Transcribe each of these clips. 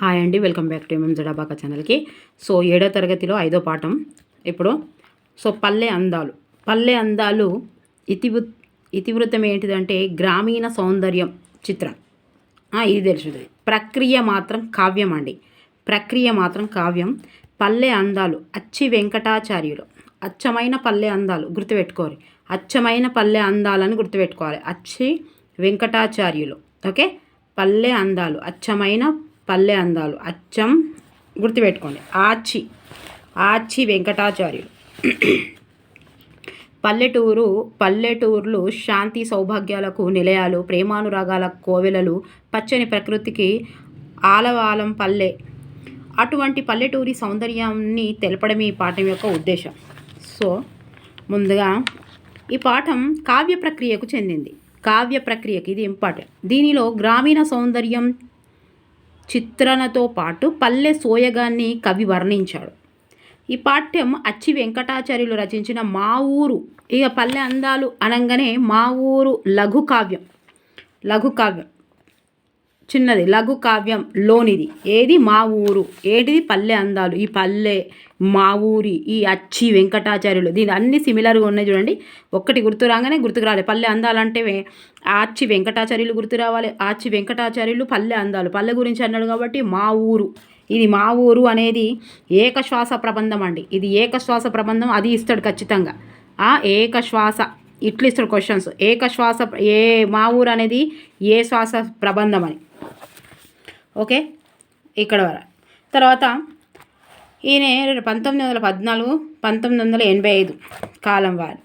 Hi అండి, welcome back to MM జడాబాకా ఛానల్కి. So 7వ తరగతిలో 5వ పాఠం ఇప్పుడు. సో పల్లె అందాలు ఇతివృత్తం ఏంటిదంటే గ్రామీణ సౌందర్యం చిత్రం. ఇది తెలుసుది. ప్రక్రియ మాత్రం కావ్యం అండి. పల్లె అందాలు అచ్చి వెంకటాచార్యులు. అచ్చమైన పల్లె అందాలు గుర్తుపెట్టుకోవాలి. అచ్చమైన పల్లె అందాలను గుర్తుపెట్టుకోవాలి. అచ్చి వెంకటాచార్యులు. ఓకే, పల్లె అందాలు అచ్చమైన పల్లె అందాలు అచ్చం గుర్తుపెట్టుకోండి. ఆచి వెంకటాచార్యులు. పల్లెటూర్లు శాంతి సౌభాగ్యాలకు నిలయాలు, ప్రేమానురాగాల కోవెలలు, పచ్చని ప్రకృతికి ఆలవాలం పల్లె. అటువంటి పల్లెటూరి సౌందర్యాన్ని తెలపడం ఈ పాఠం యొక్క ఉద్దేశం. సో ముందుగా ఈ పాఠం కావ్య ప్రక్రియకు చెందింది. ఇది ఇంపార్టెంట్. దీనిలో గ్రామీణ సౌందర్యం చిత్రణతో పాటు పల్లె సోయగాన్ని కవి వర్ణించాడు. ఈ పాఠ్యం అచ్చి వెంకటాచార్యులు రచించిన మా ఊరు. ఇక పల్లె అందాలు అనగానే మా ఊరు లఘు కావ్యం చిన్నది, లఘు కావ్యం లోనిది ఏది? మా ఊరు. ఏంటిది? పల్లె అందాలు. ఈ పల్లె, మా ఊరి, ఈ అచ్చి వెంకటాచార్యులు, దీని అన్ని సిమిలర్గా ఉన్నాయి చూడండి. ఒక్కటి గుర్తు రాగానే గుర్తుకు రావాలి. పల్లె అందాలంటే ఆచి వెంకటాచార్యులు గుర్తు రావాలి. ఆచి వెంకటాచార్యులు పల్లె అందాలు, పల్లె గురించి అన్నాడు కాబట్టి మా ఊరు. ఇది మా ఊరు అనేది ఏకశ్వాస ప్రబంధం అండి. ఇది ఏకశ్వాస ప్రబంధం. అది ఇస్తాడు ఖచ్చితంగా. ఏకశ్వాస ఇట్లు ఇస్తాడు క్వశ్చన్స్. ఏకశ్వాస మా ఊరు అనేది ఏ శ్వాస ప్రబంధం అని. ఓకే, ఇక్కడ వరకు. తర్వాత ఈయన 1914, 1985 కాలం వారు.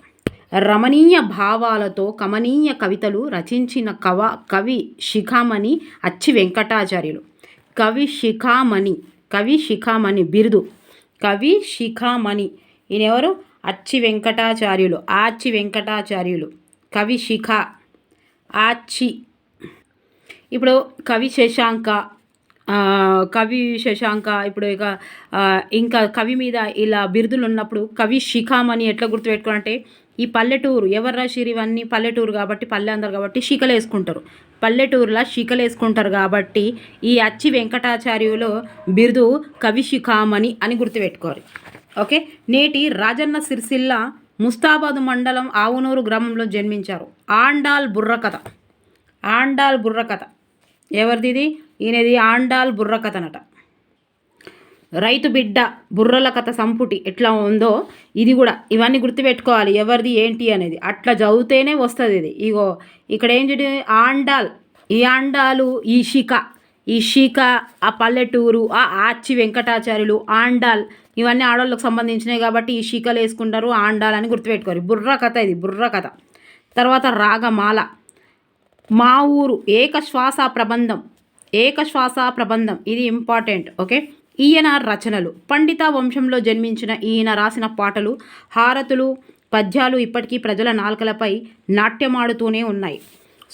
రమణీయ భావాలతో కమనీయ కవితలు రచించిన కవి శిఖామణి అచ్చి వెంకటాచార్యులు. కవి శిఖామణి బిరుదు. కవి శిఖామణి. ఈయన ఎవరు? అచ్చి వెంకటాచార్యులు. కవి శిఖ ఆచి. ఇప్పుడు కవి శశాంక ఇప్పుడు ఇంకా కవి మీద ఇలా బిరుదులు ఉన్నప్పుడు కవి శిఖామణి ఎట్లా గుర్తుపెట్టుకోవాలంటే, ఈ పల్లెటూరు ఎవరు రాసిరు? ఇవన్నీ పల్లెటూరు కాబట్టి, పల్లె అందరు కాబట్టి పల్లెటూరులా శిఖలు వేసుకుంటారు కాబట్టి ఈ అచ్చి వెంకటాచార్యులు బిరుదు కవి శిఖామణి అని గుర్తుపెట్టుకోవాలి. ఓకే, నేటి రాజన్న సిరిసిల్ల ముస్తాబాదు మండలం ఆవునూరు గ్రామంలో జన్మించారు. ఆండాల్ బుర్రకథ ఎవరిది? ఇది ఈయనది ఆండాల్ బుర్రకథ అనట. రైతు బిడ్డ బుర్రల కథ సంపుటి ఎట్లా ఉందో ఇది కూడా. ఇవన్నీ గుర్తుపెట్టుకోవాలి ఎవరిది ఏంటి అనేది. అట్లా చదివితేనే వస్తుంది ఇది. ఇగో ఇక్కడ ఏం చూడండి, ఈ ఆండాలు, ఈ శిఖ, ఆ పల్లెటూరు, ఆ ఆచి వెంకటాచార్యులు, ఆండాల్ ఇవన్నీ ఆడవాళ్ళకు సంబంధించినవి కాబట్టి ఈ శిఖలు వేసుకుంటారు. ఆండాల్ అని గుర్తుపెట్టుకోవాలి. బుర్రకథ. తర్వాత రాగమాల. మా ఊరు ఏకశ్వాస ప్రబంధం ఇది ఇంపార్టెంట్. ఓకే, ఈయన రచనలు. పండిత వంశంలో జన్మించిన ఈయన రాసిన పాటలు, హారతులు, పద్యాలు ఇప్పటికీ ప్రజల నాలుకలపై నాట్యమాడుతూనే ఉన్నాయి.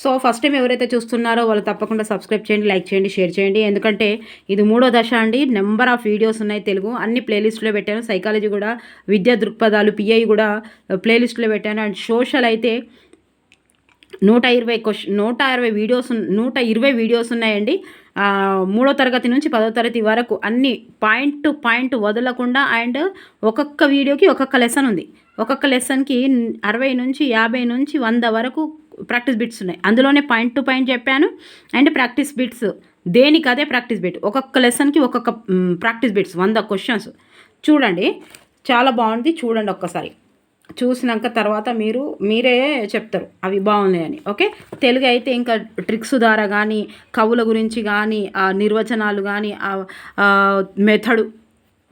సో ఫస్ట్ టైం ఎవరైతే చూస్తున్నారో వాళ్ళు తప్పకుండా సబ్స్క్రైబ్ చేయండి, లైక్ చేయండి, షేర్ చేయండి. ఎందుకంటే ఇది 3వ దశ అండి. నెంబర్ ఆఫ్ వీడియోస్ ఉన్నాయి. తెలుగు అన్ని ప్లేలిస్ట్లో పెట్టాను. సైకాలజీ కూడా, విద్యా దృక్పథాలు, పిఐ కూడా ప్లేలిస్ట్లో పెట్టాను. అండ్ సోషల్ అయితే 120 వీడియోస్ ఉన్నాయండి. 3వ తరగతి నుంచి 10వ తరగతి వరకు అన్ని పాయింట్ టు పాయింట్ వదలకుండా. అండ్ ఒక్కొక్క వీడియోకి ఒక్కొక్క లెసన్ ఉంది. ఒక్కొక్క లెసన్కి 60 నుంచి 50 నుంచి 100 వరకు ప్రాక్టీస్ బిట్స్ ఉన్నాయి. అందులోనే పాయింట్ టు పాయింట్ చెప్పాను. అండ్ ప్రాక్టీస్ బిట్స్ దేనికి అదే ప్రాక్టీస్ బిట్. ఒక్కొక్క లెసన్కి ఒక్కొక్క ప్రాక్టీస్ బిట్స్ 100 క్వశ్చన్స్. చూడండి, చాలా బాగుంది. చూడండి ఒక్కసారి. చూసినాక తర్వాత మీరే చెప్తారు అవి బాగున్నాయని. ఓకే, తెలుగు అయితే ఇంకా ట్రిక్స్ ద్వారా కానీ, కవుల గురించి కానీ, ఆ నిర్వచనాలు కానీ, ఆ మెథడ్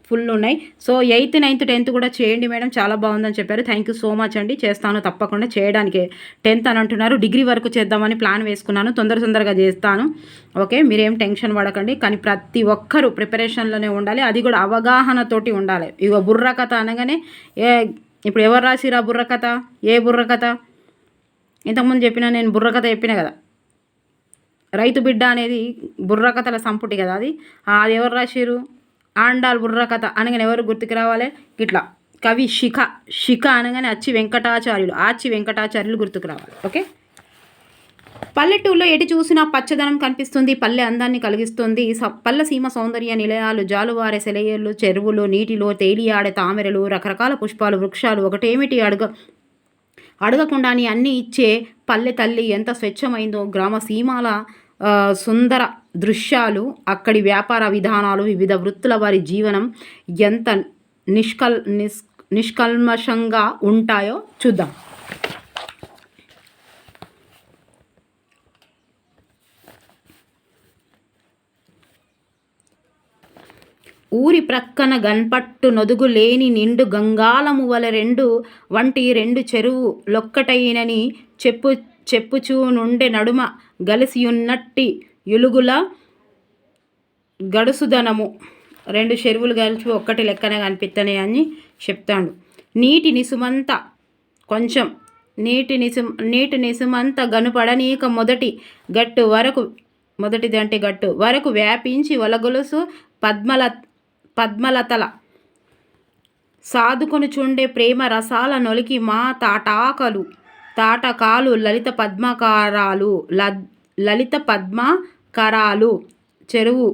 ఫుల్ ఉన్నాయి. సో 8th, 9th, 10th కూడా చేయండి మేడం, చాలా బాగుందని చెప్పారు. థ్యాంక్ యూ సో మచ్ అండి. చేస్తాను తప్పకుండా. చేయడానికి 10th అని అంటున్నారు. డిగ్రీ వరకు చేద్దామని ప్లాన్ వేసుకున్నాను. తొందరగా చేస్తాను. ఓకే, మీరేం టెన్షన్ పడకండి. కానీ ప్రతి ఒక్కరూ ప్రిపరేషన్లోనే ఉండాలి. అది కూడా అవగాహనతోటి ఉండాలి. ఇగో బుర్రకథ అనగానే ఇప్పుడు ఎవరు రాసిరా బుర్రకథ? ఏ బుర్రకథ? ఇంతకుముందు నేను బుర్రకథ చెప్పిన కదా. రైతు బిడ్డ అనేది బుర్రకథల సంపుటి కదా. అది ఎవరు రాసిరు? ఆండాల్ బుర్రకథ అనగానే ఎవరు గుర్తుకు రావాలి? ఇట్లా కవి శిఖ అనగానే ఆచి వెంకటాచార్యులు గుర్తుకు రావాలి. ఓకే. పల్లెటూరులో ఎటు చూసినా పచ్చదనం కనిపిస్తుంది. పల్లె అందాన్ని కలిగిస్తుంది. పల్లెసీమ సౌందర్య నిలయాలు, జాలువారే సెలయేళ్లు, చెరువులు, నీటిలో తేలియాడే తామరలు, రకరకాల పుష్పాలు, వృక్షాలు, ఒకటేమిటి అడగకుండానే అన్నీ ఇచ్చే పల్లె తల్లి ఎంత స్వచ్ఛమైందో. గ్రామ సీమాల సుందర దృశ్యాలు, అక్కడి వ్యాపార విధానాలు, వివిధ వృత్తుల వారి జీవనం ఎంత నిష్కల్మషంగా ఉంటాయో చూద్దాం. ఊరి ప్రక్కన గన్పట్టు నొదుగు లేని నిండు గంగాలము వల రెండు చెరువు లొక్కటైనని చెప్పుచూ నుండే నడుమ గలిసియున్నట్టి యులుగుల గడుసుదనము. 2 చెరువులు కలిసి ఒక్కటి లెక్కనే కనిపిస్తాయి అని చెప్తాడు. నీటి నిసుమంత కొంచెం నీటి నిసుమంత గనుపడనీక మొదటిదంటే గట్టు వరకు వ్యాపించి వలగొలుసు పద్మలతల సాదుకొనుచుండే ప్రేమ రసాల నొలికి మా తాటకాలు లలిత పద్మకరాలు చెరువు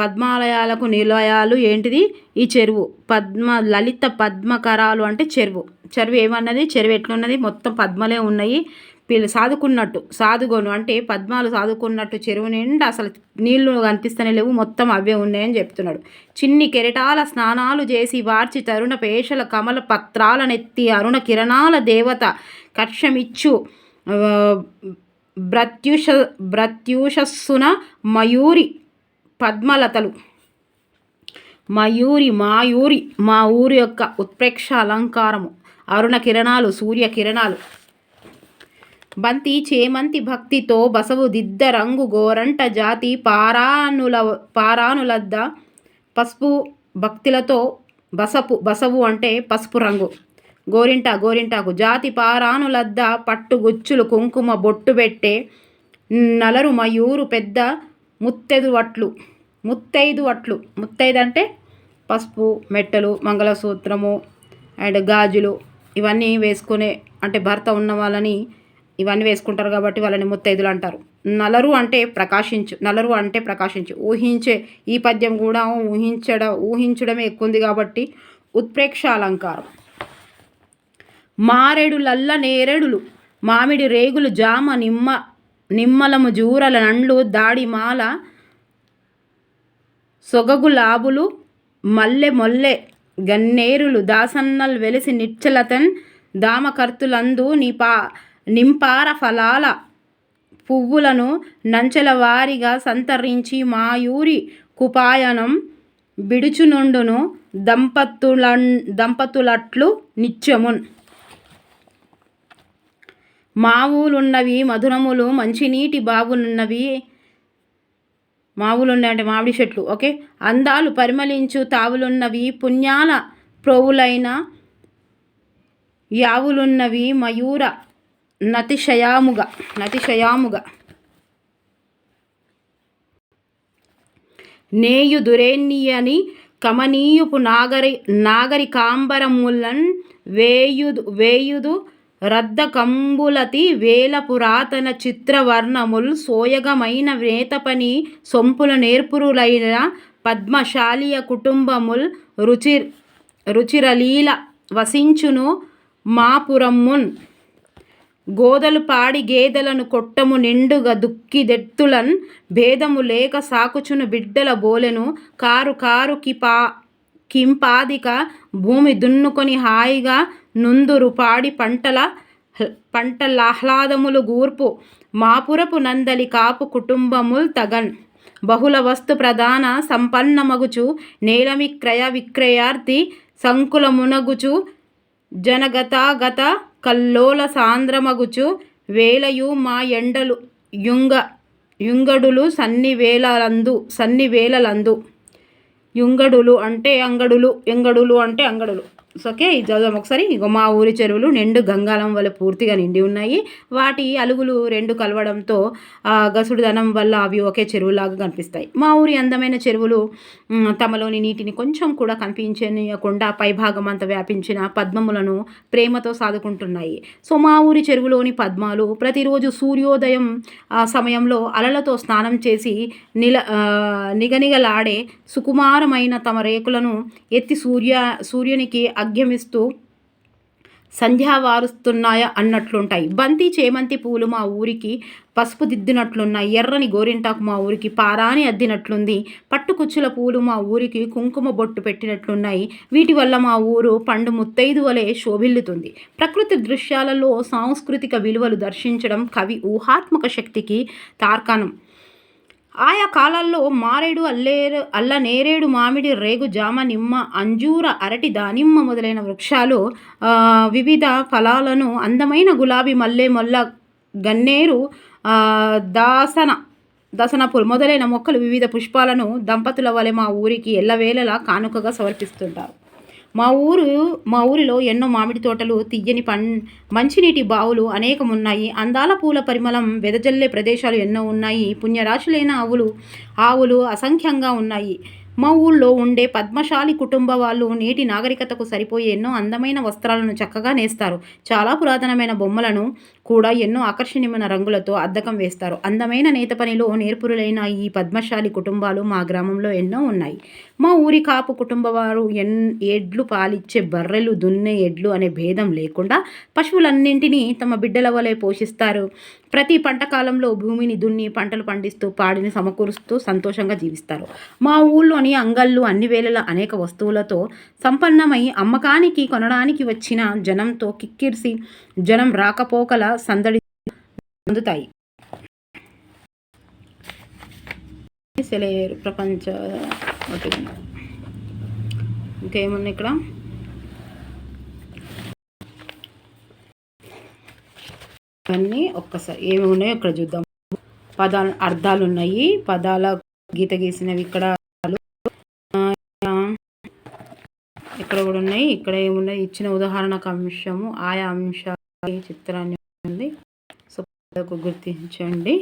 పద్మాలయాలకు నిలయాలు ఏంటిది ఈ చెరువు. లలిత పద్మకరాలు అంటే చెరువు ఏమన్నది, చెరువు ఎట్లున్నది, మొత్తం పద్మలే ఉన్నాయి. సాదుగోను అంటే పద్మాలు సాదుకున్నట్టు చెరువు నిండా అసలు నీళ్లు కనిపిస్తూనే లేవు, మొత్తం అవే ఉన్నాయని చెప్తున్నాడు. చిన్ని కెరటాల స్నానాలు చేసి వార్చి తరుణ పేషల కమల పత్రాలనెత్తి అరుణ కిరణాల దేవత కర్షమిచ్చు బ్రత్యూషస్సున మయూరి పద్మలతలు. మా ఊరి యొక్క ఉత్ప్రేక్ష అలంకారము అరుణ కిరణాలు, సూర్య కిరణాలు. బంతి చేమంతి భక్తితో బసవు దిద్ద రంగు గోరంట జాతి పారానులద్ద పసుపు భక్తులతో బసవు అంటే పసుపు రంగు. గోరింటాకు జాతి పారానులద్ద పట్టుగుచ్చులు కుంకుమ బొట్టు పెట్టే నలరు మయూరు పెద్ద ముత్తైదు వట్లు. ముత్తైదు పసుపు మెట్టలు, మంగళసూత్రము అండ్ గాజులు ఇవన్నీ వేసుకునే, అంటే భర్త ఉన్న వాళ్ళని ఇవన్నీ వేసుకుంటారు కాబట్టి వాళ్ళని ముత్తైదులు అంటారు. నలరు అంటే ప్రకాశించు. ఊహించే ఈ పద్యం కూడా ఊహించడమే ఎక్కువ ఉంది కాబట్టి ఉత్ప్రేక్ష అలంకారం. మారెడులల్ల నేరెడులు, మామిడి రేగులు, జామ నిమ్మలము, జూరల నండ్లు, దాడిమాల, సొగగులాబులు, మొల్లె గన్నేరులు, దాసన్నల్ వెలిసి నిచ్చలతన్ దామకర్తులందు నింపార ఫలాల పువ్వులను నంచెల వారిగా సంతరించి మాయూరి కుపాయనం బిడుచునుండును దంపతులట్లు నిత్యమున్. మావులున్నవి మధురములు, మంచినీటి బావులున్నవి. మావులున్నాయి అంటే మామిడి చెట్లు. ఓకే. అందాలు పరిమళించు తావులున్నవి, పుణ్యాల ప్రోవులైన యావులున్నవి. మయూర నతిశయాముగా నేయుదురేనియని కమనీయుపు నాగరికాంబరములన్ వేయుదు రద్ద కంబులతి వేల పురాతన చిత్రవర్ణముల్ సోయగమైన నేతపని సొంపుల నేర్పురులైన పద్మశాలియ కుటుంబముల్ రుచిరలీల వసించును మాపురమ్మున్. గోదలు పాడి గేదెలను కొట్టము నిండుగా దుక్కిదెత్తులన్ భేదము లేక సాకుచును బిడ్డల బోలెను. కారు కింపాదిక భూమి దున్నుకొని హాయిగా నుందురు పాడి పంటలాహ్లాదములు గూర్పు మాపురపు నందలి కాపు కుటుంబముల్ తగన్. బహుళ వస్తు ప్రధాన సంపన్నమగుచు నేలమి విక్రయార్థి సంకులమునగుచు జనగతాగత కల్లోల సాంద్రమగుచు వేలయు మా యుంగడులు సన్నివేలలందు. యుంగడులు అంటే అంగడులు, ఎంగడులు అంటే అంగడులు. ఓకే, ఇది చదుదాం ఒకసారి. ఇగో మా ఊరి చెరువులు నిండు గంగాలం వల్ల పూర్తిగా నిండి ఉన్నాయి. వాటి అలుగులు రెండు కలవడంతో గసుడుదనం వల్ల అవి ఒకే చెరువులాగా కనిపిస్తాయి. మా ఊరి అందమైన చెరువులు తమలోని నీటిని కొంచెం కూడా కనిపించనీయకుండా పైభాగం అంతా వ్యాపించిన పద్మములను ప్రేమతో సాదుకుంటున్నాయి. సో మా ఊరి చెరువులోని పద్మాలు ప్రతిరోజు సూర్యోదయం సమయంలో అలలతో స్నానం చేసి నిగనిగలాడే సుకుమారమైన తమ రేకులను ఎత్తి సూర్యునికి అగ్గమిస్తూ సంధ్యావారుస్తున్నాయా అన్నట్లుంటాయి. బంతి చేమంతి పూలు మా ఊరికి పసుపు దిద్దినట్లున్నాయి. ఎర్రని గోరింటాకు మా ఊరికి పారాని అద్దినట్లుంది. పట్టుకుచ్చుల పూలు మా ఊరికి కుంకుమ బొట్టు పెట్టినట్లున్నాయి. వీటి వల్ల మా ఊరు పండు ముత్తైదు వలె శోభిల్లుతుంది. ప్రకృతి దృశ్యాలలో సాంస్కృతిక విలువలు దర్శించడం కవి ఊహాత్మక శక్తికి తార్కాణం. ఆయా కాలాల్లో మారేడు నేరేడు మామిడి రేగు జామ నిమ్మ అంజూర అరటి దానిమ్మ మొదలైన వృక్షాలు వివిధ ఫలాలను అందమైన గులాబీ మల్లె మొల్ల గన్నేరు దసన పూలు మొదలైన మొక్కలు వివిధ పుష్పాలను దంపతుల వలె మా ఊరికి ఎల్లవేళలా కానుకగా సమర్పిస్తుంటారు. మా ఊరిలో ఎన్నో మామిడి తోటలు, తియ్యని మంచినీటి బావులు అనేకమున్నాయి. అందాల పూల పరిమళం వెదజల్లే ప్రదేశాలు ఎన్నో ఉన్నాయి. పుణ్యరాశులైన ఆవులు అసంఖ్యంగా ఉన్నాయి. మా ఊళ్ళో ఉండే పద్మశాలి కుటుంబ వాళ్ళు నేటి నాగరికతకు సరిపోయే ఎన్నో అందమైన వస్త్రాలను చక్కగా నేస్తారు. చాలా పురాతనమైన బొమ్మలను కూడా ఎన్నో ఆకర్షణీయమైన రంగులతో అద్దకం వేస్తారు. అందమైన నేత పనిలో నేర్పురులైన ఈ పద్మశాలి కుటుంబాలు మా గ్రామంలో ఎన్నో ఉన్నాయి. మా ఊరి కాపు కుటుంబ వారు ఎడ్లు పాలిచ్చే బర్రెలు, దున్నే ఎడ్లు అనే భేదం లేకుండా పశువులన్నింటినీ తమ బిడ్డల వలె పోషిస్తారు. ప్రతి పంట కాలంలో భూమిని దున్ని పంటలు పండిస్తూ పాడిని సమకూరుస్తూ సంతోషంగా జీవిస్తారు. మా ఊళ్ళోని అంగళ్ళు అన్ని వేళల అనేక వస్తువులతో సంపన్నమై అమ్మకానికి కొనడానికి వచ్చిన జనంతో కిక్కిరిసి జనం రాకపోకల సందడి అందుతాయి. సెలయేరు ప్రపంచ ఇంకేమున్నాయి ఇక్కడ? అన్నీ ఒక్కసారి ఏమి ఉన్నాయో ఇక్కడ చూద్దాం. పదాల అర్థాలు ఉన్నాయి, పదాల గీత గీసినవి ఇక్కడ ఇక్కడ కూడా ఉన్నాయి. ఇక్కడ ఏమున్నాయి? ఇచ్చిన ఉదాహరణకు అంశము ఆయా అంశాల చిత్రాన్ని ఉంది. సో గుర్తించండి.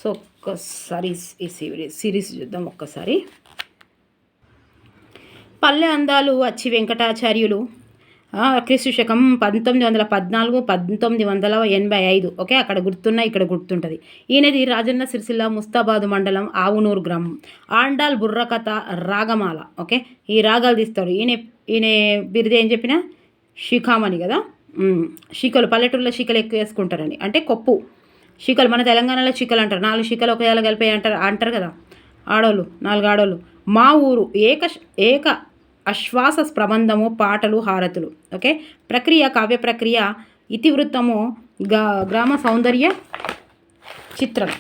సో ఒక్కసారి ఈ సిరీస్ చూద్దాం ఒక్కసారి. పల్లె అందాలు అచ్చి వెంకటాచార్యులు క్రీస్తు శకం 1914 1985. ఓకే, అక్కడ గుర్తున్నా ఇక్కడ గుర్తుంటుంది. ఈయనది రాజన్న సిరిసిల్ల ముస్తాబాదు మండలం ఆవునూరు గ్రామం. ఆండాల్ బుర్రకథ రాగమాల. ఓకే, ఈ రాగాలు తీస్తాడు ఈయన బిరుదు ఏం చెప్పినా శిఖామణి కదా. శిఖలు పల్లెటూరులో శిఖలు ఎక్కువ వేసుకుంటారని, అంటే కొప్పు శిఖలు. మన తెలంగాణలో శిఖలు అంటారు. 4 శిఖలు ఒక ఏళ్ళ కలిపి అంటారు కదా ఆడోళ్ళు, 4 ఆడోళ్ళు. మా ఊరు ఏక అశ్వాస ప్రబంధము, పాటలు, హారతులు. ఓకే, ప్రక్రియ కావ్య ప్రక్రియ, ఇతివృత్తము, గ్రామ సౌందర్య చిత్రం.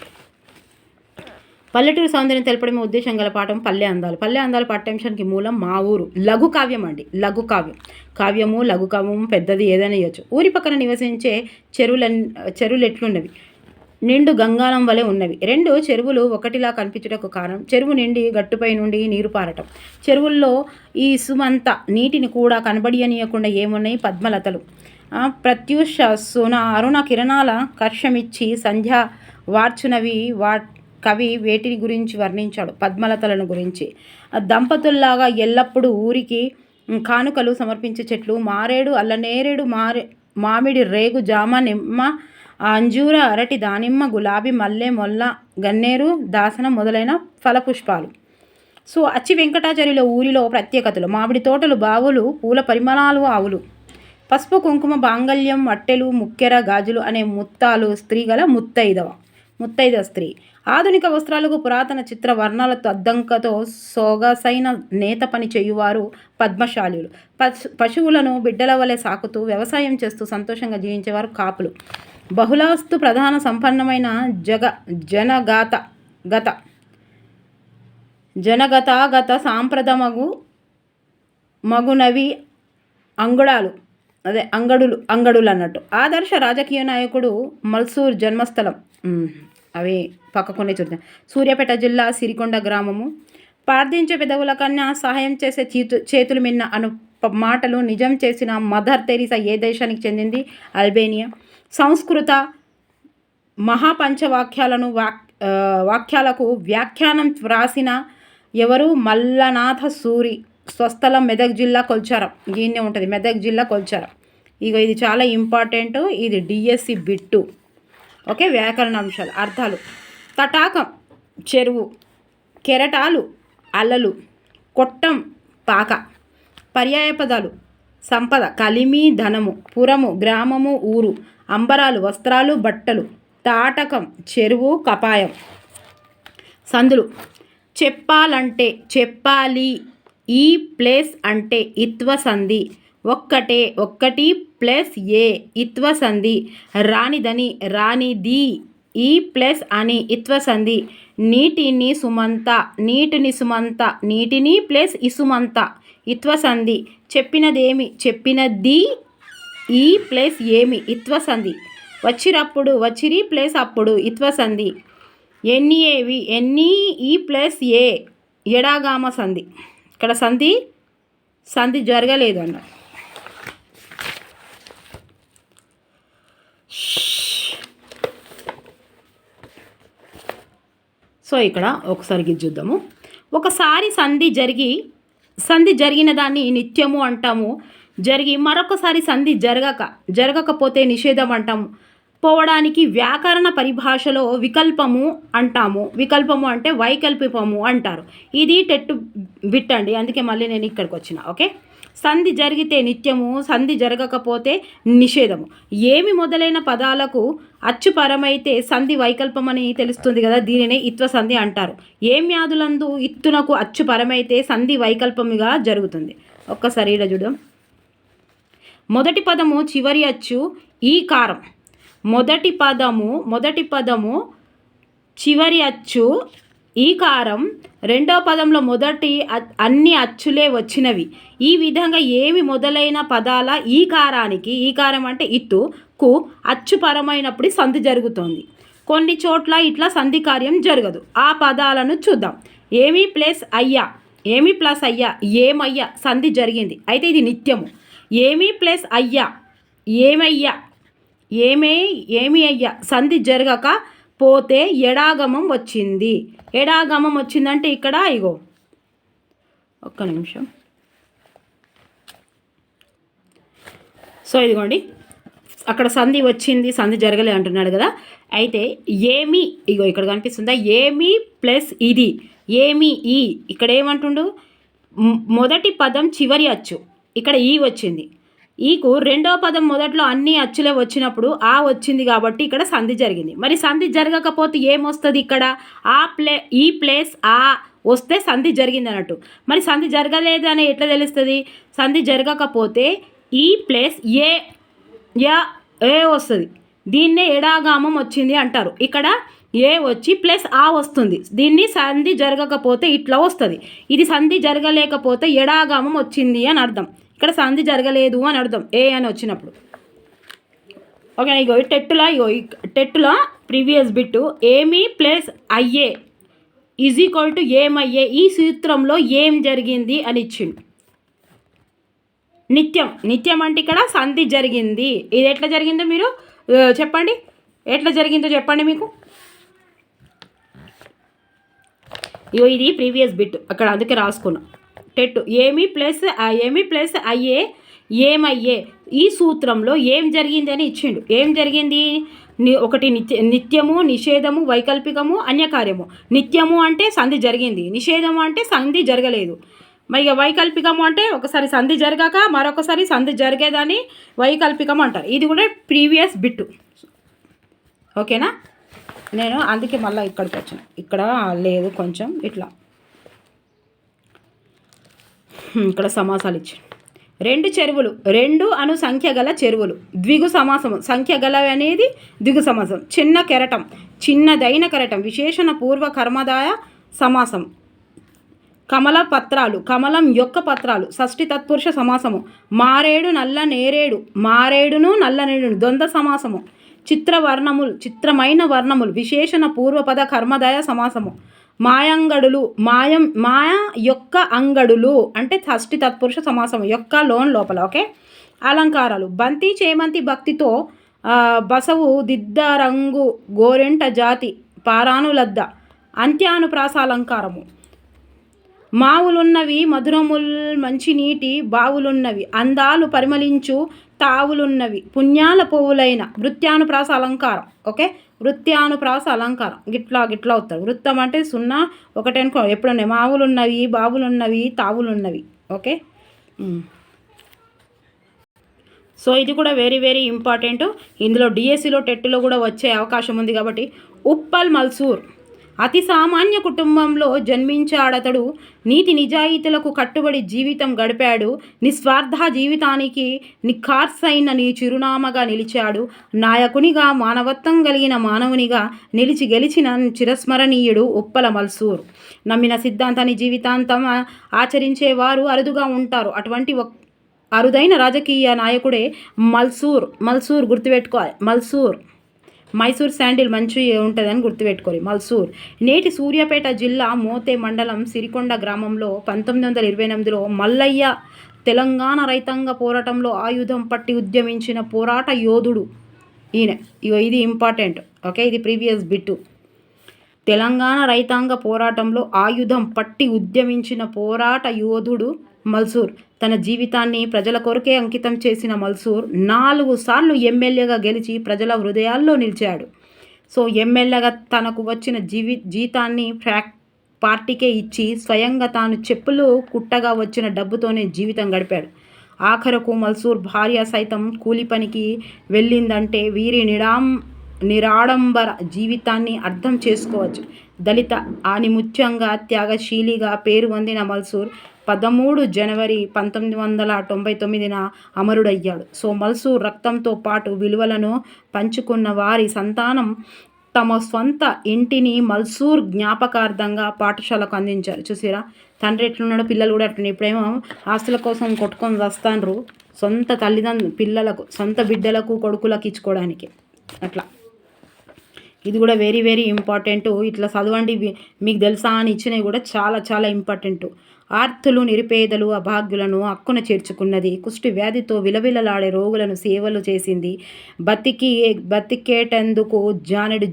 పల్లెటూరు సౌందర్యం తెలపడమే ఉద్దేశం గల పాఠం పల్లె అందాలు. పల్లె అందాలు పాఠ్యాంశానికి మూలం మా ఊరు. లఘు కావ్యం అండి, లఘు కావ్యం. కావ్యము లఘు కావ్యము పెద్దది ఏదైనా ఇవ్వచ్చు. ఊరి పక్కన నివసించే చెరువులు ఎట్లున్నవి? నిండు గంగాలం వలె ఉన్నవి. 2 చెరువులు ఒకటిలా కనిపించుటకు కారణం చెరువు నిండి గట్టుపై నుండి నీరు పారటం. చెరువుల్లో ఈ సుమంత నీటిని కూడా కనబడియనీయకుండా ఏమున్నాయి? పద్మలతలు. ప్రత్యూష అరుణ కిరణాల కర్షమిచ్చి సంధ్య వార్చునవి కవి వేటిని గురించి వర్ణించాడు? పద్మలతలను గురించి. దంపతుల్లాగా ఎల్లప్పుడూ ఊరికి కానుకలు సమర్పించే చెట్లు మారేడు, నేరేడు, మామిడి రేగు జామ నిమ్మ అంజూర అరటి దానిమ్మ గులాబీ మల్లె మొల్ల గన్నేరు దాసన మొదలైన ఫలపుష్పాలు. సో అచ్చి వెంకటాచార్యుల ఊరిలో ప్రత్యేకతలు: మామిడి తోటలు, బావులు, పూల పరిమళాలు, ఆవులు, పసుపు కుంకుమ, బాంగల్యం, మట్టెలు, ముక్కెర, గాజులు అనే ముత్తాలు, స్త్రీ గల ముత్తైద స్త్రీ. ఆధునిక వస్త్రాలకు పురాతన చిత్ర వర్ణాలతో అద్దంకతో సొగసైన నేత పని చేయువారు పద్మశాలులు. పశువులను బిడ్డల వలె సాకుతూ వ్యవసాయం చేస్తూ సంతోషంగా జీవించేవారు కాపులు. బహుళాస్తు ప్రధాన సంపన్నమైన జనగతాగత మగునవి అంగడులు అన్నట్టు. ఆదర్శ రాజకీయ నాయకుడు మల్సూర్ జన్మస్థలం అవి పక్కకొనే చూద్దాం. సూర్యాపేట జిల్లా సిరికొండ గ్రామము. ప్రార్థించే పెదవుల కన్నా సహాయం చేసే చేతులు మిన్న అను మాటలు నిజం చేసిన మదర్ తెరీసా ఏ దేశానికి చెందింది? అల్బేనియా. సంస్కృత మహాపంచవాక్యాలను వాక్యాలకు వ్యాఖ్యానం వ్రాసిన ఎవరు? మల్లనాథ సూరి. స్వస్థలం మెదక్ జిల్లా కొల్చారం. దీన్నే ఉంటుంది, మెదక్ జిల్లా కొల్చారం. ఇది చాలా ఇంపార్టెంట్. ఇది డిఎస్సి బిట్టు. ఓకే, వ్యాకరణ అంశాలు. అర్థాలు: తటాకం చెరువు, కెరటాలు అలలు, కొట్టం పాక. పర్యాయ పదాలు: సంపద కలిమి ధనము, పురము గ్రామము ఊరు, అంబరాలు వస్త్రాలు బట్టలు, తాటకం చెరువు కపాయం. సందులు: చెప్పాలంటే చెప్పాలి, ఈ ప్లేస్ అంటే ఇత్వ సంధి, ఒక్కటే ఒక్కటి ప్లస్ ఏ ఇత్వ సంధి, రానిదని రానిది ఈ ప్లస్ అని ఇత్వ సంధి, నీటిని సుమంత నీటిని సుమంత నీటిని ప్లస్ ఇసుమంత ఇత్వ సంధి, చెప్పినదేమి చెప్పినది ఈ ప్లస్ ఏమి ఇత్వ సంధి, వచ్చినప్పుడు వచ్చిరి ప్లస్ అప్పుడు ఇత్వ సంధి, ఎన్ని ఏవి ఎన్ని ఈ ప్లస్ ఏ ఎడాగామ సంధి. ఇక్కడ సంధి జరగలేదు అన్న. సో ఇక్కడ ఒకసారి చూద్దాము. ఒకసారి సంధి జరిగిన దాన్ని నిత్యము అంటాము. జరిగి మరొకసారి సంధి జరగకపోతే నిషేధం అంటాము. పోవడానికి వ్యాకరణ పరిభాషలో వికల్పము అంటాము. వికల్పము అంటే వైకల్పికము అంటారు. ఇది టెట్టు బిట్టండి, అందుకే మళ్ళీ నేను ఇక్కడికి వచ్చిన. ఓకే, సంధి జరిగితే నిత్యము, సంధి జరగకపోతే నిషేధము. ఏమి మొదలైన పదాలకు అచ్చుపరమైతే సంధి వైకల్పమని తెలుస్తుంది కదా, దీనినే ఇత్వ సంధి అంటారు. ఏ వ్యాధులందు ఇత్తునకు అచ్చుపరమైతే సంధి వైకల్పముగా జరుగుతుంది. ఒక్కసారి ఇలా చూద్దాం. మొదటి పదము చివరి అచ్చు ఈ కారం. మొదటి పదము చివరి అచ్చు ఈ కారం. రెండో పదంలో మొదటి అన్ని అచ్చులే వచ్చినవి. ఈ విధంగా ఏమి మొదలైన పదాల ఈ కారం అంటే ఇత్తుకు అచ్చుపరమైనప్పుడు సంధి జరుగుతోంది. కొన్ని చోట్ల ఇట్లా సంధి కార్యం జరగదు. ఆ పదాలను చూద్దాం. ఏమి ప్లస్ అయ్యా ఏమయ్యా సంధి జరిగింది, అయితే ఇది నిత్యము. ఏమి ప్లస్ అయ్యా ఏమి అయ్యా సంధి జరగక పోతే ఎడాగమం వచ్చింది. ఎడాగమం వచ్చిందంటే ఇక్కడ ఇగో ఒక్క నిమిషం. సో ఇదిగోండి, అక్కడ సంధి వచ్చింది, సంధి జరగలే అంటున్నాడు కదా. అయితే ఏమి ఇగో ఇక్కడ కనిపిస్తుందా, ఏమి ప్లస్ ఇది ఏమి ఈ. ఇక్కడ ఏమంటుండు, మొదటి పదం చివరి అచ్చు, ఇక్కడ ఈ వచ్చింది. ఈకు రెండో పదం మొదట్లో అన్ని అచ్చులే వచ్చినప్పుడు ఆ వచ్చింది కాబట్టి ఇక్కడ సంధి జరిగింది. మరి సంధి జరగకపోతే ఏమొస్తుంది ఇక్కడ, ఈ ప్లేస్ ఆ వస్తే సంధి జరిగింది అన్నట్టు. మరి సంధి జరగలేదు అని ఎట్లా తెలుస్తుంది? సంధి జరగకపోతే ఈ ప్లేస్ ఏ వస్తుంది, దీన్నే ఎడాగామం వచ్చింది అంటారు. ఇక్కడ ఏ వచ్చి ప్లస్ ఆ వస్తుంది, దీన్ని సంధి జరగకపోతే ఇట్లా వస్తుంది. ఇది సంధి జరగలేకపోతే ఎడాగామం వచ్చింది అని అర్థం. ఇక్కడ సంధి జరగలేదు అని అర్థం ఏ అని వచ్చినప్పుడు. ఓకే, ఇగో టెట్టులో ప్రీవియస్ బిట్టు ఏమి ప్లస్ అయ్యే ఈజ్ ఈక్వల్ టు ఏమయ్యే. ఈ సూత్రంలో ఏం జరిగింది అని ఇచ్చిండు. నిత్యం అంటే ఇక్కడ సంధి జరిగింది. ఇది ఎట్లా జరిగిందో మీరు చెప్పండి, ఎట్లా జరిగిందో చెప్పండి మీకు. ఇగో ఇది ప్రీవియస్ బిట్, అక్కడ అందుకే రాసుకున్నా. టెట్ ఏమి ప్లస్ అయ్యే ఏమయ్యే. ఈ సూత్రంలో ఏం జరిగింది అని ఇచ్చిండు. ఏం జరిగింది? ఒకటి నిత్యము, నిషేధము, వైకల్పికము, అన్యకార్యము. నిత్యము అంటే సంధి జరిగింది, నిషేధము అంటే సంధి జరగలేదు. మరి వైకల్పికము అంటే ఒకసారి సంధి జరగాక మరొకసారి సంధి జరిగేదాన్ని వైకల్పికం అంటారు. ఇది కూడా ప్రీవియస్ బిట్టు. ఓకేనా, నేను అందుకే మళ్ళీ ఇక్కడికి వచ్చాను. ఇక్కడ లేదు, కొంచెం ఇట్లా ఇక్కడ సమాసాలు ఇచ్చాను. రెండు చెరువులు, రెండు అను సంఖ్య గల చెరువులు. ద్విగు సమాసము, సంఖ్య గల అనేది ద్విగు సమాసం. చిన్న కెరటం, చిన్నదైన కెరటం. విశేషణ పూర్వ కర్మదాయ సమాసం. కమల పత్రాలు, కమలం యొక్క పత్రాలు. షష్ఠి తత్పురుష సమాసము. మారేడు నల్ల నేరేడు, మారేడును నల్ల నేరేడు ద్వంద్వ సమాసము. చిత్రమైన వర్ణములు విశేషణ పూర్వపద కర్మదయ సమాసము. మాయంగడులు మాయ యొక్క అంగడులు అంటే షష్ఠి తత్పురుష సమాసం యొక్క లోపల. ఓకే. అలంకారాలు బంతి చేమంతి భక్తితో బసవు దిద్దరంగు గోరెంట జాతి పారానులద్ద అంత్యానుప్రాస అలంకారము. మావులున్నవి మధురముల్ మంచినీటి బావులున్నవి అందాలు పరిమళించు తావులున్నవి పుణ్యాల పువ్వులైన వృత్యానుప్రాస అలంకారం. ఓకే. వృత్యానుప్రాస అలంకారం గిట్లా అవుతారు. వృత్తం అంటే 0 1 అనుకో ఎప్పుడున్నాయి మావులున్నవి బావులున్నవి తావులున్నవి. ఓకే. సో ఇది కూడా వెరీ వెరీ ఇంపార్టెంట్. ఇందులో డిఎస్సిలో టెట్లో కూడా వచ్చే అవకాశం ఉంది కాబట్టి. ఉప్పల్ మల్సూర్ అతి సామాన్య కుటుంబంలో జన్మించాడతడు. నీతి నిజాయితీలకు కట్టుబడి జీవితం గడిపాడు. నిస్వార్థ జీవితానికి నిఖార్సైన నీ చిరునామాగా నిలిచాడు. నాయకునిగా మానవత్వం కలిగిన మానవునిగా గెలిచిన చిరస్మరణీయుడు ఉప్పల మల్సూర్. నమ్మిన సిద్ధాంతాన్ని జీవితాంతం ఆచరించేవారు అరుదుగా ఉంటారు. అటువంటి అరుదైన రాజకీయ నాయకుడే మల్సూర్ గుర్తుపెట్టుకోవాలి. మైసూర్ శాండిల్ మంచి ఉంటుందని గుర్తుపెట్టుకోవాలి. మల్సూర్ నేటి సూర్యాపేట జిల్లా మోతే మండలం సిరికొండ గ్రామంలో 1928లో మల్లయ్య తెలంగాణ రైతాంగ పోరాటంలో ఆయుధం పట్టి ఉద్యమించిన పోరాట యోధుడు ఈయన. ఇది ఇంపార్టెంట్. ఓకే. ఇది ప్రీవియస్ బిట్టు. తెలంగాణ రైతాంగ పోరాటంలో ఆయుధం పట్టి ఉద్యమించిన పోరాట యోధుడు మల్సూర్. తన జీవితాన్ని ప్రజల కొరకే అంకితం చేసిన మల్సూర్ 4 సార్లు ఎమ్మెల్యేగా గెలిచి ప్రజల హృదయాల్లో నిలిచాడు. సో ఎమ్మెల్యేగా తనకు వచ్చిన జీతాన్ని పార్టీకే ఇచ్చి స్వయంగా తాను చెప్పులు కుట్టగా వచ్చిన డబ్బుతోనే జీవితం గడిపాడు. ఆఖరకు మల్సూర్ భార్య సైతం కూలి పనికి వెళ్ళిందంటే వీరి నిరాడంబర జీవితాన్ని అర్థం చేసుకోవచ్చు. దళిత ఆనిముత్యంగా త్యాగశీలిగా పేరు పొందిన మల్సూర్ 13 జనవరి 1999న అమరుడయ్యాడు. సో మల్సూర్ రక్తంతో పాటు విలువలను పంచుకున్న వారి సంతానం తమ స్వంత ఇంటిని మల్సూర్ జ్ఞాపకార్థంగా పాఠశాలకు అందించారు. చూసిరా తండ్రి ఎట్లున్నాడో పిల్లలు కూడా అట్లా. ఇప్పుడేమో ఆస్తుల కోసం కొట్టుకొని వస్తాండ్రు సొంత పిల్లలకు సొంత బిడ్డలకు కొడుకులకు ఇచ్చుకోవడానికి అట్లా. ఇది కూడా వెరీ వెరీ ఇంపార్టెంట్. ఇట్లా చదవండి. మీకు తెలుసా అని ఇచ్చినవి కూడా చాలా చాలా ఇంపార్టెంట్. ఆర్తులు నిరుపేదలు అభాగ్యులను హక్కున చేర్చుకున్నది. కుష్టి వ్యాధితో విలవిలలాడే రోగులను సేవలు చేసింది. బతికేటందుకు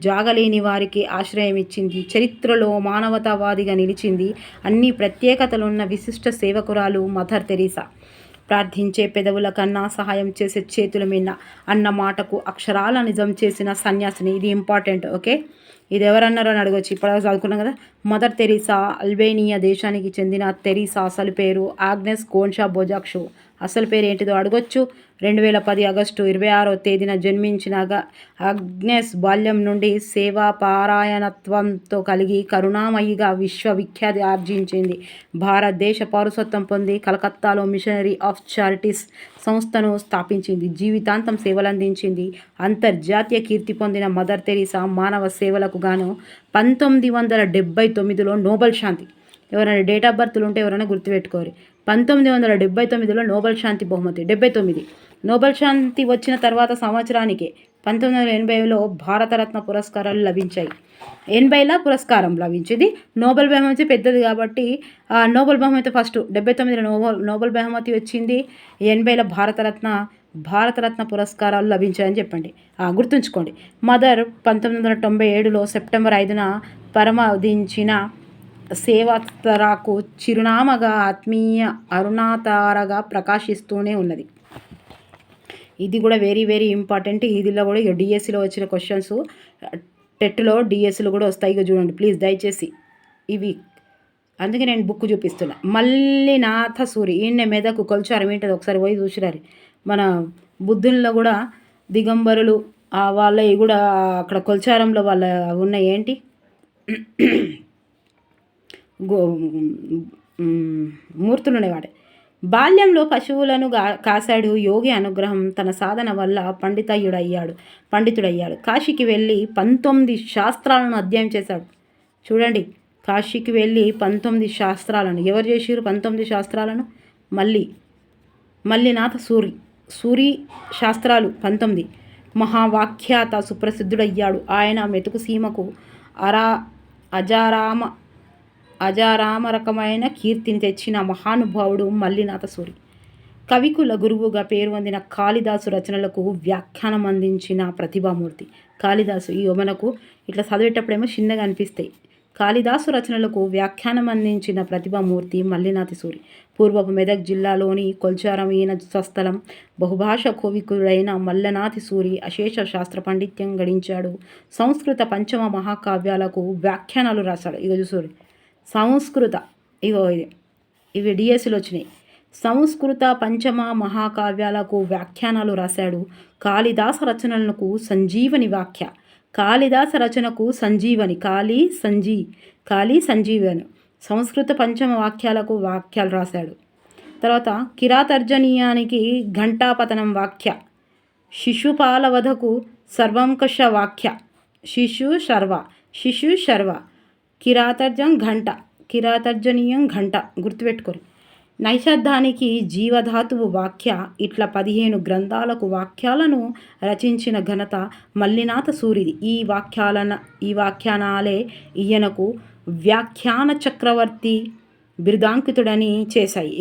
జాగలేని వారికి ఆశ్రయం ఇచ్చింది. చరిత్రలో మానవతావాదిగా నిలిచింది. అన్ని ప్రత్యేకతలున్న విశిష్ట సేవకురాలు మదర్ తెరీసా. ప్రార్థించే పెదవుల కన్నా సహాయం చేసే చేతుల మిన్న అన్న మాటకు అక్షరాల నిజం చేసిన సన్యాసిని. ఇది ఇంపార్టెంట్. ఓకే. ఇది ఎవరన్నారో అని అడగవచ్చు. ఇప్పటిదాకా చదువుకున్నాం కదా. మదర్ తెరీసా అల్బేనియా దేశానికి చెందిన తెరీసా అసలు పేరు ఆగ్నెస్ గోన్షా బోజాక్షు. అసలు పేరు ఏంటిదో అడగొచ్చు. 2010 ఆగస్టు 26వ తేదీన జన్మించిన ఆగ్నెస్ బాల్యం నుండి సేవా పారాయణత్వంతో కలిగి కరుణామయిగా విశ్వవిఖ్యాతి ఆర్జించింది. భారతదేశ పౌరసత్వం పొంది కలకత్తాలో మిషనరీ ఆఫ్ చారిటీస్ సంస్థను స్థాపించింది. జీవితాంతం సేవలందించింది. అంతర్జాతీయ కీర్తి పొందిన మదర్ తెరీసా మానవ సేవలకు గాను 1979లో నోబెల్ శాంతి ఎవరైనా డేట్ ఆఫ్ బర్త్లు ఉంటే ఎవరైనా గుర్తుపెట్టుకోరు. 1979లో నోబెల్ శాంతి బహుమతి. 79 నోబెల్ శాంతి వచ్చిన తర్వాత సంవత్సరానికి 1980లో భారతరత్న పురస్కారాలు లభించాయి. 80ల పురస్కారం లభించింది. నోబెల్ బహుమతి పెద్దది కాబట్టి నోబెల్ బహుమతి ఫస్ట్ 79లో నోబెల్ బహుమతి వచ్చింది. 80ల భారతరత్న పురస్కారాలు లభించాయని చెప్పండి. గుర్తుంచుకోండి. మదర్ 1997లో సెప్టెంబర్ 5న పరమదించిన సేవాతరాకు చిరునామాగా ఆత్మీయ అరుణాతారగా ప్రకాశిస్తూనే ఉన్నది. ఇది కూడా వెరీ వెరీ ఇంపార్టెంట్. ఇదిలో కూడా డిఎస్సిలో వచ్చిన క్వశ్చన్స్ టెట్లో డిఎస్సిలో కూడా వస్తాయి. చూడండి ప్లీజ్ దయచేసి ఇవి. అందుకే నేను బుక్ చూపిస్తున్నా. మల్లినాథ సూరి ఈయన మెదకు కొల్చారం ఏంటది ఒకసారి పోయి చూసిరారు. మన బుద్ధుల్లో కూడా దిగంబరులు వాళ్ళవి కూడా అక్కడ కొల్చారంలో వాళ్ళ ఉన్న ఏంటి మూర్తులు ఉండేవాడే. బాల్యంలో పశువులను కాశాడు. యోగి అనుగ్రహం తన సాధన వల్ల పండితుడయ్యాడు. కాశీకి వెళ్ళి 19 శాస్త్రాలను అధ్యయనం చేశాడు. చూడండి, కాశీకి వెళ్ళి 19 శాస్త్రాలను ఎవరు చేసిరు? 19 శాస్త్రాలను మల్లినాథ సూరి శాస్త్రాలు 19. మహావాఖ్యాత సుప్రసిద్ధుడయ్యాడు. ఆయన మెతుకు సీమకు అరా అజారామ అజారామరకమైన కీర్తిని తెచ్చిన మహానుభావుడు మల్లినాథ సూరి. కవికుల గురువుగా పేరు పొందిన కాళిదాసు రచనలకు వ్యాఖ్యానం అందించిన ప్రతిభామూర్తి. కాళిదాసు ఈ మనకు ఇట్లా చదివేటప్పుడేమో చిన్నగా అనిపిస్తాయి. కాళిదాసు రచనలకు వ్యాఖ్యానం అందించిన ప్రతిభామూర్తి మల్లినాథ సూరి. పూర్వపు మెదక్ జిల్లాలోని కొల్చారం ఈయన స్వస్థలం. బహుభాష కోవికుడైన మల్లనాథి సూరి అశేష శాస్త్ర పాండిత్యం గడించాడు. సంస్కృత పంచమ మహాకావ్యాలకు వ్యాఖ్యానాలు రాశాడు. ఇక చూసూరి సంస్కృత ఇవి డిఎస్సిలో వచ్చినాయి. సంస్కృత పంచమ మహాకావ్యాలకు వ్యాఖ్యానాలు రాశాడు. కాళిదాస రచనలకు సంజీవని వ్యాఖ్య. కాళిదాస రచనకు సంజీవని కాళీ సంజీవని. సంస్కృత పంచమ వాక్యాలకు వాక్యాలు రాశాడు. తర్వాత కిరాతర్జనీయానికి ఘంటాపతనం వాక్య. శిశుపాలవధకు సర్వంకష వాక్య. శిశు శర్వ కిరాతర్జనీయం ఘంట గుర్తుపెట్టుకోరు. నైషధానికి జీవధాతువు వాక్య. ఇట్లా 15 గ్రంథాలకు వాక్యాలను రచించిన ఘనత మల్లినాథ సూరిది. ఈ వ్యాఖ్యానాలే ఈయనకు వ్యాఖ్యాన చక్రవర్తి బిరుదాంకితుడని చేశాయి.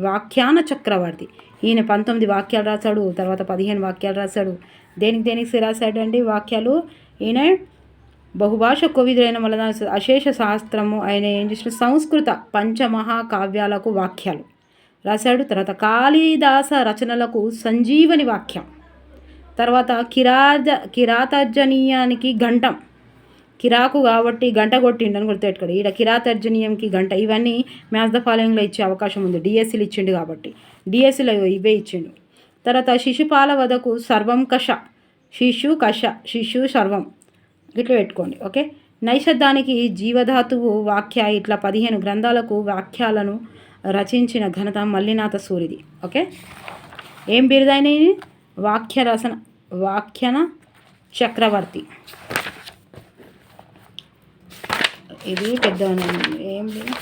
వ్యాఖ్యాన చక్రవర్తి. ఈయన 19 వాక్యాలు రాశాడు. తర్వాత 15 వాక్యాలు రాశాడు. దేనికి రాశాడు అండి వాక్యాలు? ఈయన బహుభాష కోవిదుడైన మల్లనాథ అశేష శాస్త్రము ఆయన ఏం చేసిన సంస్కృత పంచమహాకావ్యాలకు వాక్యాలు రాశాడు. తర్వాత కాళిదాస రచనలకు సంజీవని వాక్యం. తర్వాత కిరాతర్జనీయానికి ఘంటం. కిరాకు కాబట్టి గంట కొట్టిండని గుర్తుపెట్టుకోడు. ఈడ కిరాతర్జనీయంకి గంట. ఇవన్నీ మ్యాథ్స్ ద ఫాలోయింగ్లో ఇచ్చే అవకాశం ఉంది. డిఎస్సీలు ఇచ్చిండు కాబట్టి డిఎస్సీలో ఇవే ఇచ్చిండు. తర్వాత శిశుపాల వధకు సర్వం కష. శిశు సర్వం ఇట్లా పెట్టుకోండి. ఓకే. నైషధానికి జీవధాతువు వాక్య. ఇట్లా 15 గ్రంథాలకు వాక్యాలను రచించిన ఘనత మల్లినాథ సూరిది. ఓకే. ఏం బిరుదైన వ్యాఖ్యాన చక్రవర్తి. ఇది పెద్ద ఏం లేదు.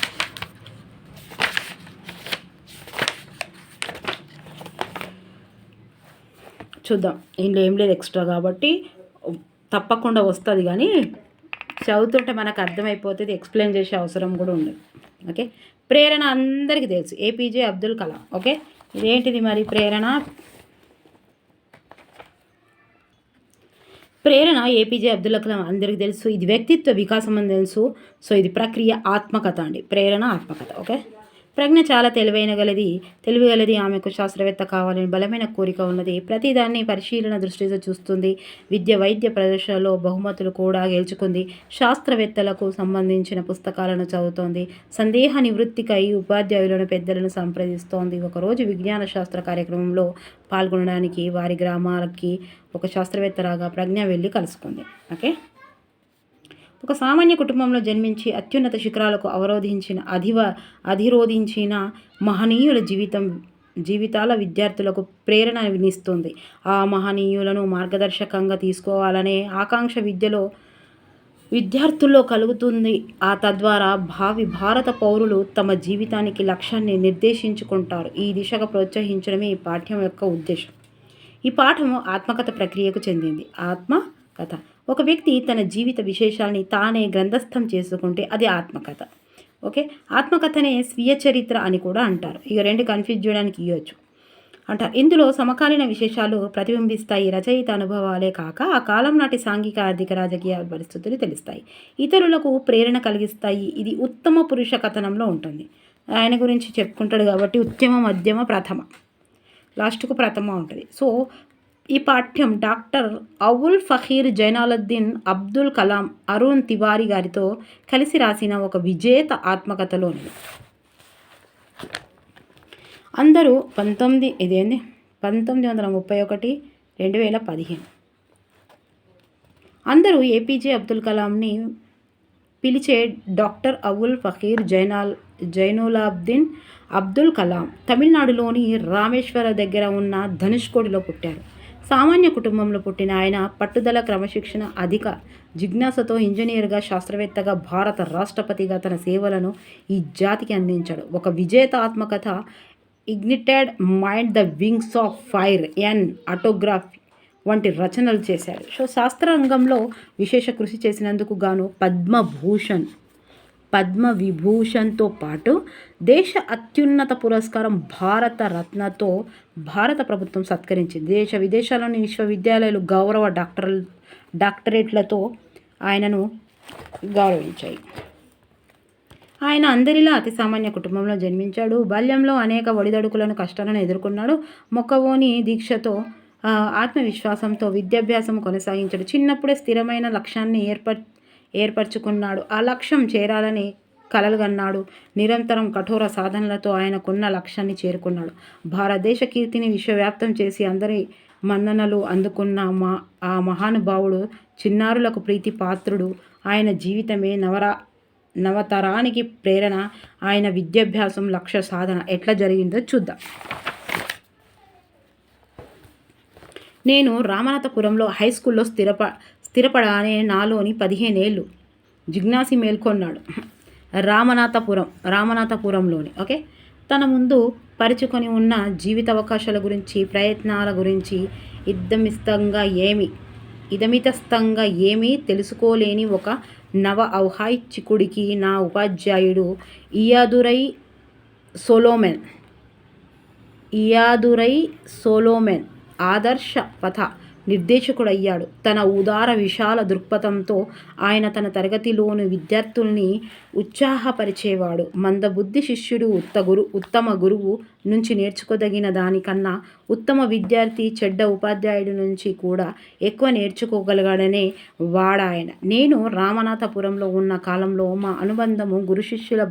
చూద్దాం. ఇందులో ఏం లేదు ఎక్స్ట్రా కాబట్టి తప్పకుండా వస్తుంది. కానీ చదువుతుంటే మనకు అర్థమైపోతుంది. ఎక్స్ప్లెయిన్ చేసే అవసరం కూడా ఉండదు. ఓకే. ప్రేరణ అందరికీ తెలుసు. ఏపీజే అబ్దుల్ కలాం. ఓకే. ఇదేంటిది మరి? ప్రేరణ ఏపీజే అబ్దుల్ కలాం అందరికీ తెలుసు. ఇది వ్యక్తిత్వ వికాసం అని తెలుసు. సో ఇది ప్రక్రియ ఆత్మకథ అండి. ప్రేరణ ఆత్మకథ. ఓకే. ప్రజ్ఞ చాలా తెలివిగలది. ఆమెకు శాస్త్రవేత్త కావాలని బలమైన కోరిక ఉన్నది. ప్రతిదాన్ని పరిశీలన దృష్టితో చూస్తుంది. వైద్య ప్రదర్శనలో బహుమతులు కూడా గెలుచుకుంది. శాస్త్రవేత్తలకు సంబంధించిన పుస్తకాలను చదువుతోంది. సందేహ నివృత్తికై ఉపాధ్యాయులను పెద్దలను సంప్రదిస్తోంది. ఒకరోజు విజ్ఞాన శాస్త్ర కార్యక్రమంలో పాల్గొనడానికి వారి గ్రామాలకి ఒక శాస్త్రవేత్తలాగా ప్రజ్ఞ వెళ్ళి కలుసుకుంది. ఓకే. ఒక సామాన్య కుటుంబంలో జన్మించి అత్యున్నత శిఖరాలకు అధిరోధించిన మహనీయుల జీవితాల విద్యార్థులకు ప్రేరణ వినిస్తుంది. ఆ మహనీయులను మార్గదర్శకంగా తీసుకోవాలనే ఆకాంక్ష విద్యార్థుల్లో కలుగుతుంది. తద్వారా భావి భారత పౌరులు తమ జీవితానికి లక్ష్యాన్ని నిర్దేశించుకుంటారు. ఈ దిశగా ప్రోత్సహించడమే ఈ పాఠ్యం యొక్క ఉద్దేశం. ఈ పాఠము ఆత్మకథ ప్రక్రియకు చెందింది. ఆత్మకథ ఒక వ్యక్తి తన జీవిత విశేషాలని తానే గ్రంథస్థం చేసుకుంటే అది ఆత్మకథ. ఓకే. ఆత్మకథనే స్వీయ చరిత్ర అని కూడా అంటారు. ఇక 2 కన్ఫ్యూజ్ చేయడానికి ఇవ్వచ్చు అంటారు. ఇందులో సమకాలీన విశేషాలు ప్రతిబింబిస్తాయి. రచయిత అనుభవాలే కాక ఆ కాలం నాటి సాంఘిక, ఆర్థిక, రాజకీయ పరిస్థితులు తెలుస్తాయి. ఇతరులకు ప్రేరణ కలిగిస్తాయి. ఇది ఉత్తమ పురుష కథనంలో ఉంటుంది. ఆయన గురించి చెప్పుకుంటాడు కాబట్టి ఉత్తమ, మధ్యమ, ప్రథమ, లాస్ట్కు ప్రథమ ఉంటుంది. సో ఈ పాఠ్యం డాక్టర్ అవుల్ ఫకీర్ జైనాలుద్దీన్ అబ్దుల్ కలాం అరుణ్ తివారీ గారితో కలిసి రాసిన ఒక విజేత ఆత్మకథలోని అందరూ 1931-2015 అందరూ ఏపీజే అబ్దుల్ కలాంని పిలిచే డాక్టర్ అవుల్ ఫకీర్ జైనులాబ్దీన్ అబ్దుల్ కలాం తమిళనాడులోని రామేశ్వర దగ్గర ఉన్న ధనుష్కోడిలో పుట్టారు. సామాన్య కుటుంబంలో పుట్టిన ఆయన పట్టుదల, క్రమశిక్షణ, అధిక జిజ్ఞాసతో ఇంజనీర్గా, శాస్త్రవేత్తగా, భారత రాష్ట్రపతిగా తన సేవలను ఈ జాతికి అందించాడు. ఒక విజేత ఆత్మకథ ignited mind the wings of fire, ఎన్ వంటి రచనలు చేశాడు. సో శాస్త్రాంగంలో విశేష కృషి చేసినందుకు గాను పద్మవిభూషణ్తో పాటు దేశ అత్యున్నత పురస్కారం భారత రత్నతో భారత ప్రభుత్వం సత్కరించింది. దేశ విదేశాల్లోని విశ్వవిద్యాలయాలు గౌరవ డాక్టరేట్లతో ఆయనను గౌరవించాయి. ఆయన అందరిలా అతి సామాన్య కుటుంబంలో జన్మించాడు. బాల్యంలో అనేక ఒడిదడుకులను, కష్టాలను ఎదుర్కొన్నాడు. మొక్కవోని దీక్షతో, ఆత్మవిశ్వాసంతో విద్యాభ్యాసం కొనసాగించాడు. చిన్నప్పుడే స్థిరమైన లక్ష్యాన్ని ఏర్పరచుకున్నాడు. ఆ లక్ష్యం చేరాలని కలలుగన్నాడు. నిరంతరం కఠోర సాధనలతో ఆయనకున్న లక్ష్యాన్ని చేరుకున్నాడు. భారతదేశ కీర్తిని విశ్వవ్యాప్తం చేసి అందరి మన్ననలు అందుకున్న ఆ మహానుభావుడు చిన్నారులకు ప్రీతి పాత్రుడు. ఆయన జీవితమే నవతరానికి ప్రేరణ. ఆయన విద్యాభ్యాసం, లక్ష్య సాధన ఎట్లా జరిగిందో చూద్దాం. నేను రామనాథపురంలో హై స్కూల్లో స్థిరపడగానే నాలోని 15 ఏళ్ళు జిజ్ఞాసి మేల్కొన్నాడు. రామనాథపురంలోని తన ముందు పరుచుకొని ఉన్న జీవిత అవకాశాల గురించి, ప్రయత్నాల గురించి ఇదమితస్థంగా ఏమీ తెలుసుకోలేని ఒక నవ ఔహాయిచికుడికి నా ఉపాధ్యాయుడు ఇయాదురై సోలోమెన్ ఆదర్శ పథ నిర్దేశకుడయ్యాడు. తన ఉదార విశాల దృక్పథంతో ఆయన తన తరగతిలోని విద్యార్థుల్ని ఉత్సాహపరిచేవాడు. మందబుద్ధి శిష్యుడు ఉత్తమ గురువు నుంచి నేర్చుకోదగిన దానికన్నా ఉత్తమ విద్యార్థి చెడ్డ ఉపాధ్యాయుడి నుంచి కూడా ఎక్కువ నేర్చుకోగలిగాడనే వాడాయన. నేను రామనాథపురంలో ఉన్న కాలంలో మా అనుబంధము గురు శిష్యుల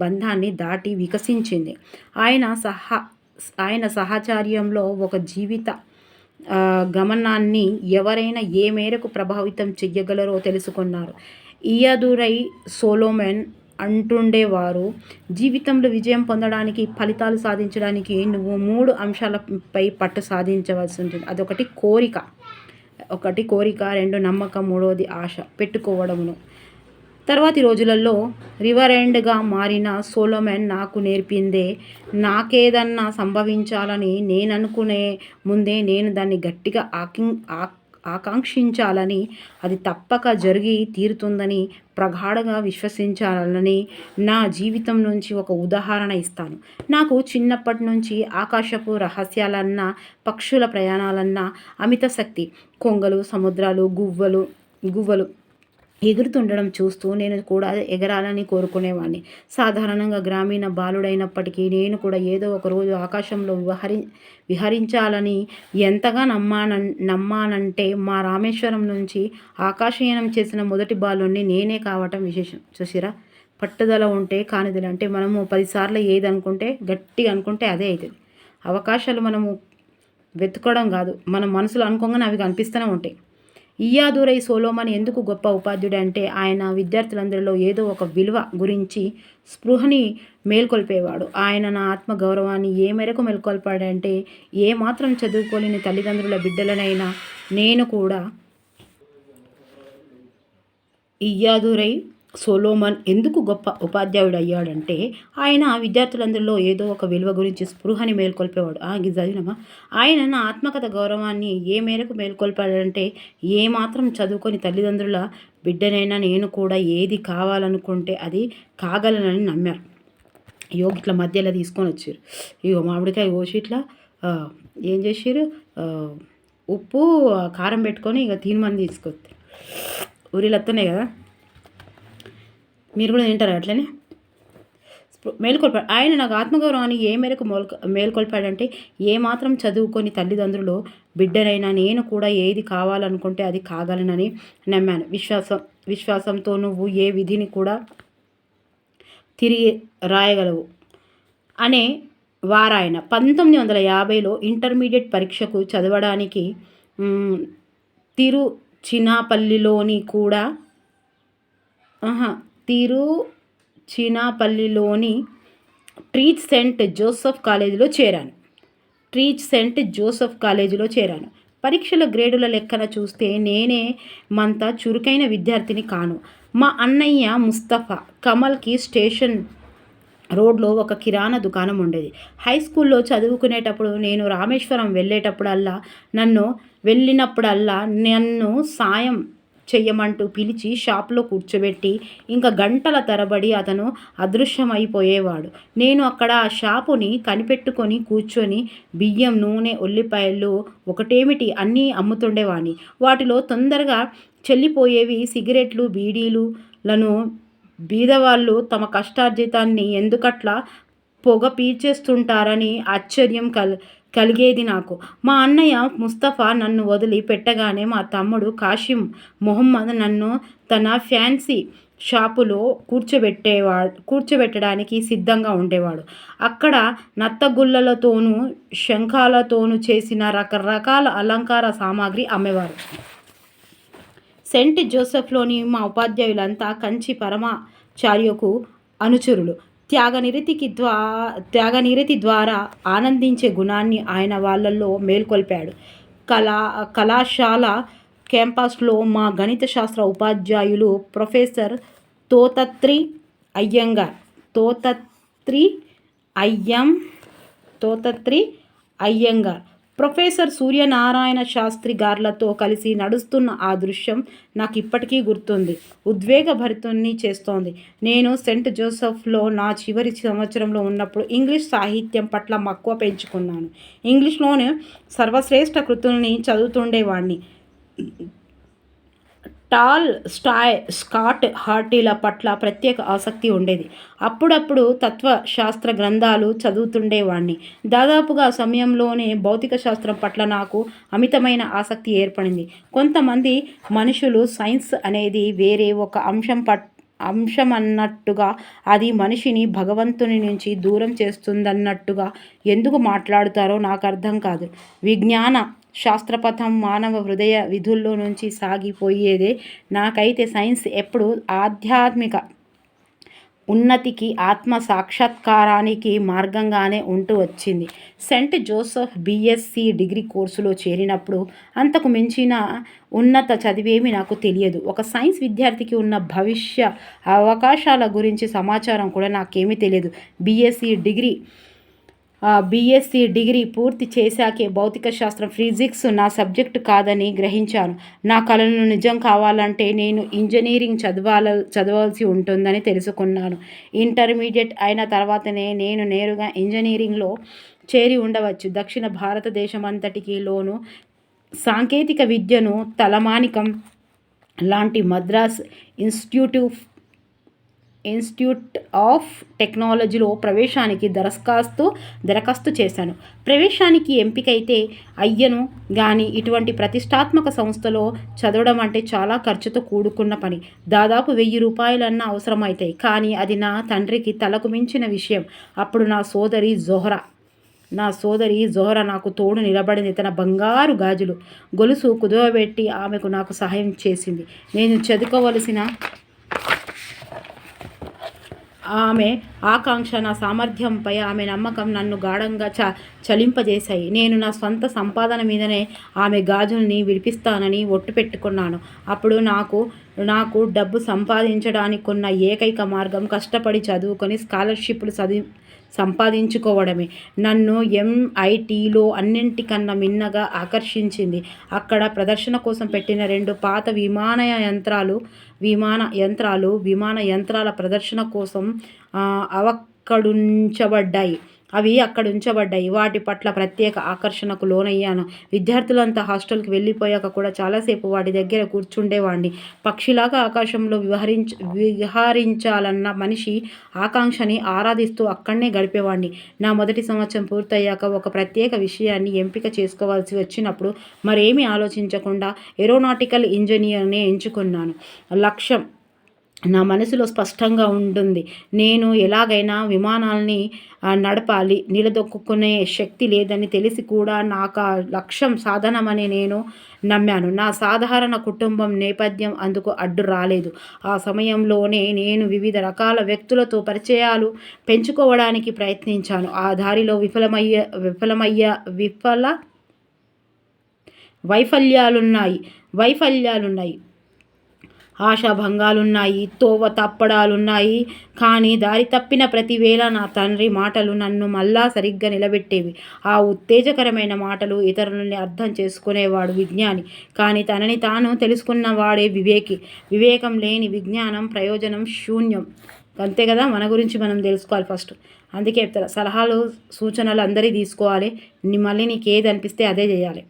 బంధాన్ని దాటి వికసించింది. ఆయన సహచర్యంలో ఒక జీవిత గమనాన్ని ఎవరైనా ఏ మేరకు ప్రభావితం చెయ్యగలరో తెలుసుకున్నారు. ఇయాదురై సోలోమెన్ అంటుండేవారు, జీవితంలో విజయం పొందడానికి, ఫలితాలు సాధించడానికి నువ్వు 3 అంశాలపై పట్టు సాధించవలసి ఉంటుంది. అదొకటి కోరిక, 2 నమ్మకం, 3వది ఆశ పెట్టుకోవడమును. తర్వాతి రోజులలో రివరెండ్గా మారిన సోలోమెన్ నాకు నేర్పిందే, నాకేదన్నా సంభవించాలని నేననుకునే ముందే నేను దాన్ని గట్టిగా ఆకాంక్షించాలని, అది తప్పక జరిగి తీరుతుందని ప్రగాఢంగా విశ్వసించాలని. నా జీవితం నుంచి ఒక ఉదాహరణ ఇస్తాను. నాకు చిన్నప్పటి నుంచి ఆకాశపు రహస్యాలన్నా, పక్షుల ప్రయాణాలన్నా అమిత శక్తి. కొంగలు, సముద్రాలు, గువ్వలు ఎగురుతుండడం చూస్తూ నేను కూడా ఎగరాలని కోరుకునేవాడిని. సాధారణంగా గ్రామీణ బాలుడైనప్పటికీ నేను కూడా ఏదో ఒక రోజు ఆకాశంలో విహరించాలని ఎంతగా నమ్మానంటే మా రామేశ్వరం నుంచి ఆకాశయానం చేసిన మొదటి బాలుడిని నేనే కావటం విశేషం. చూసిరా, పట్టుదల ఉంటే కానిదలు. అంటే మనము 10 సార్లు ఏది అనుకుంటే, గట్టిగా అనుకుంటే అదే అవుతుంది. అవకాశాలు మనము వెతుకోవడం కాదు, మన మనసులో అనుకోగానే అవి కనిపిస్తూనే ఉంటాయి. ఇయాదురై సోలోమన్ ఎందుకు గొప్ప ఉపాధ్యుడు అంటే ఆయన విద్యార్థులందరిలో ఏదో ఒక విలువ గురించి స్పృహని మేల్కొల్పేవాడు. ఆయన నా ఆత్మగౌరవాన్ని ఏ మేరకు మేల్కొల్పాడంటే, ఏ మాత్రం చదువుకోలేని తల్లిదండ్రుల బిడ్డలనైనా నేను కూడా ఇయాదురై సోలోమన్ ఎందుకు గొప్ప ఉపాధ్యాయుడు అయ్యాడంటే ఆయన విద్యార్థులందరిలో ఏదో ఒక విలువ గురించి స్పృహని మేల్కొల్పేవాడు. ఇది చదివినమా? ఆయన నా ఆత్మకథ గౌరవాన్ని ఏ మేరకు మేల్కొల్పాడంటే, ఏ మాత్రం చదువుకొని తల్లిదండ్రుల బిడ్డనైనా నేను కూడా ఏది కావాలనుకుంటే అది కాగలనని నమ్మారు. ఇట్లా మధ్యలో తీసుకొని వచ్చారు. మామిడికాయ కోసి ఇట్లా ఏం చేసారు, ఉప్పు కారం పెట్టుకొని తినమని తీసుకొస్తారు. ఊరిలో వస్తున్నాయి కదా, మీరు కూడా తింటారు అట్లనే. మేల్కొల్పాడు. ఆయన నాకు ఆత్మగౌరవాన్ని ఏ మేరకు మేల్కొల్పాడంటే, ఏ మాత్రం చదువుకొని తల్లిదండ్రులు బిడ్డనైనా నేను కూడా ఏది కావాలనుకుంటే అది కాగలనని నమ్మాను. విశ్వాసంతో నువ్వు ఏ విధిని కూడా తిరిగి రాయగలవు అనే వారాయన. 1950లో ఇంటర్మీడియట్ పరీక్షకు చదవడానికి తిరుచినాపల్లిలోని ట్రీచ్ సెయింట్ జోసెఫ్ కాలేజీలో చేరాను. పరీక్షల గ్రేడుల లెక్కన చూస్తే నేనే మంత చురుకైన విద్యార్థిని కాను. మా అన్నయ్య ముస్తఫా కమల్కి రోడ్లో ఒక కిరాణా దుకాణం ఉండేది. హై స్కూల్లో చదువుకునేటప్పుడు నేను రామేశ్వరం వెళ్ళినప్పుడల్లా నన్ను సాయం చెయ్యమంటూ పిలిచి షాప్లో కూర్చోబెట్టి ఇంకా గంటల తరబడి అతను అదృశ్యమైపోయేవాడు. నేను అక్కడ ఆ షాపుని కనిపెట్టుకొని కూర్చొని బియ్యం, నూనె, ఉల్లిపాయలు ఒకటేమిటి అన్నీ అమ్ముతుండేవాణ్ణి. వాటిలో తొందరగా చెల్లిపోయేవి సిగరెట్లు, బీడీలను. బీదవాళ్ళు తమ కష్టార్జితాన్ని ఎందుకట్లా పొగ పీల్చేస్తుంటారని ఆశ్చర్యం కలిగేది నాకు. మా అన్నయ్య ముస్తఫా నన్ను వదిలి పెట్టగానే మా తమ్ముడు కాసిం మొహమ్మద్ నన్ను తన ఫ్యాన్సీ షాపులో కూర్చోబెట్టడానికి సిద్ధంగా ఉండేవాడు. అక్కడ నత్తగుల్లలతోనూ శంఖాలతోనూ చేసిన రకరకాల అలంకార సామాగ్రి అమ్మేవారు. సెయింట్ జోసెఫ్లోని మా ఉపాధ్యాయులంతా కంచి పరమాచార్యకు అనుచరులు. త్యాగనిరతి ద్వారా ఆనందించే గుణాన్ని ఆయన వాళ్ళల్లో మేల్కొల్పాడు. కళాశాల క్యాంపస్లో మా గణిత శాస్త్ర ఉపాధ్యాయులు ప్రొఫెసర్ తోతత్రి అయ్యంగార్, ప్రొఫెసర్ సూర్యనారాయణ శాస్త్రి గార్లతో కలిసి నడుస్తున్న ఆ దృశ్యం నాకు ఇప్పటికీ గుర్తుంది, ఉద్వేగభరితుణ్ణి చేస్తోంది. నేను సెయింట్ జోసెఫ్లో నా చివరి సంవత్సరంలో ఉన్నప్పుడు ఇంగ్లీష్ సాహిత్యం పట్ల మక్కువ పెంచుకున్నాను. ఇంగ్లీష్లోని సర్వశ్రేష్ఠ కృతుల్ని చదువుతుండేవాణ్ణి. టాల్ స్టాయ్, స్కాట్ హార్టీల పట్ల ప్రత్యేక ఆసక్తి ఉండేది. అప్పుడప్పుడు తత్వశాస్త్ర గ్రంథాలు చదువుతుండేవాణ్ణి. దాదాపుగా సమయంలోనే భౌతిక శాస్త్రం పట్ల నాకు అమితమైన ఆసక్తి ఏర్పడింది. కొంతమంది మనుషులు సైన్స్ అనేది వేరే ఒక అంశమన్నట్టుగా, అది మనిషిని భగవంతుని నుంచి దూరం చేస్తుందన్నట్టుగా ఎందుకు మాట్లాడుతారో నాకు అర్థం కాదు. విజ్ఞాన శాస్త్రపథం మానవ హృదయ విధుల్లో నుంచి సాగిపోయేదే. నాకైతే సైన్స్ ఎప్పుడూ ఆధ్యాత్మిక ఉన్నతికి, ఆత్మ సాక్షాత్కారానికి మార్గంగానే ఉంటూ వచ్చింది. సెయింట్ జోసెఫ్ బీఎస్సీ డిగ్రీ కోర్సులో చేరినప్పుడు అంతకు మించిన ఉన్నత చదివేమీ నాకు తెలియదు. ఒక సైన్స్ విద్యార్థికి ఉన్న భవిష్య అవకాశాల గురించి సమాచారం కూడా నాకేమీ తెలియదు. బీఎస్సీ డిగ్రీ పూర్తి చేశాకే భౌతిక శాస్త్రం, ఫిజిక్స్ నా సబ్జెక్టు కాదని గ్రహించాను. నా కలలు నిజం కావాలంటే నేను ఇంజనీరింగ్ చదవాల్సి ఉంటుందని తెలుసుకున్నాను. ఇంటర్మీడియట్ అయిన తర్వాతనే నేను నేరుగా ఇంజనీరింగ్లో చేరి ఉండవచ్చు. దక్షిణ భారతదేశమంతటిలోనూ సాంకేతిక విద్యను తలమానికం లాంటి మద్రాస్ ఇన్స్టిట్యూట్ ఆఫ్ టెక్నాలజీలో ప్రవేశానికి దరఖాస్తు చేశాను. ప్రవేశానికి ఎంపికైతే అయ్యను గాని ఇటువంటి ప్రతిష్టాత్మక సంస్థలో చదవడం అంటే చాలా ఖర్చుతో కూడుకున్న పని. దాదాపు 1000 రూపాయలన్నా అవసరమవుతాయి. కానీ అది నా తండ్రికి తలకు మించిన విషయం. అప్పుడు నా సోదరి జోహరా నాకు తోడు నిలబడింది. తన బంగారు గాజులు గొలుసు కుదువబెట్టి నాకు సహాయం చేసింది. నేను చదువుకోవలసిన ఆమె ఆకాంక్ష, నా సామర్థ్యంపై ఆమె నమ్మకం నన్ను గాఢంగా చలింపజేశాయి. నేను నా స్వంత సంపాదన మీదనే ఆమె గాజుల్ని విడిపిస్తానని ఒట్టు పెట్టుకున్నాను. అప్పుడు నాకు డబ్బు సంపాదించడానికున్న ఏకైక మార్గం కష్టపడి చదువుకొని స్కాలర్షిప్లు సంపాదించుకోవడమే. నన్ను MITలో అన్నింటికన్నా మిన్నగా ఆకర్షించింది అక్కడ ప్రదర్శన కోసం పెట్టిన 2 పాత విమాన యంత్రాల ప్రదర్శన కోసం అవి అక్కడుంచబడ్డాయి. వాటి పట్ల ప్రత్యేక ఆకర్షణకు లోనయ్యాను. విద్యార్థులంతా హాస్టల్కి వెళ్ళిపోయాక కూడా చాలాసేపు వాటి దగ్గర కూర్చుండేవాణ్ణి. పక్షిలాగా ఆకాశంలో విహరించాలన్న మనిషి ఆకాంక్షని ఆరాధిస్తూ అక్కడనే గడిపేవాణ్ణి. నా మొదటి సంవత్సరం పూర్తయ్యాక ఒక ప్రత్యేక విషయాన్ని ఎంపిక చేసుకోవాల్సి వచ్చినప్పుడు మరేమీ ఆలోచించకుండా ఏరోనాటికల్ ఇంజనీర్నే ఎంచుకున్నాను. లక్ష్యం నా మనసులో స్పష్టంగా ఉంటుంది. నేను ఎలాగైనా విమానాల్ని నడపాలి. నిలదొక్కునే శక్తి లేదని తెలిసి కూడా నాకు ఆ లక్ష్యం సాధనమని నేను నమ్మాను. నా సాధారణ కుటుంబం నేపథ్యం అందుకు అడ్డు రాలేదు. ఆ సమయంలోనే నేను వివిధ రకాల వ్యక్తులతో పరిచయాలు పెంచుకోవడానికి ప్రయత్నించాను. ఆ దారిలో వైఫల్యాలున్నాయి. ఆశాభంగాలున్నాయి, తోవ తప్పడాలున్నాయి. కానీ దారి తప్పిన ప్రతివేళ నా తండ్రి మాటలు నన్ను మళ్ళా సరిగ్గా నిలబెట్టేవి. ఆ ఉత్తేజకరమైన మాటలు ఇతరులని అర్థం చేసుకునేవాడు విజ్ఞాని, కానీ తనని తాను తెలుసుకున్నవాడే వివేకి. వివేకం లేని విజ్ఞానం ప్రయోజనం శూన్యం. అంతే కదా, మన గురించి మనం తెలుసుకోవాలి ఫస్ట్. అందుకే చెప్తారు, సలహాలు సూచనలు అందరి తీసుకోవాలి, మళ్ళీ నీకు ఏది అనిపిస్తే అదే చేయాలి.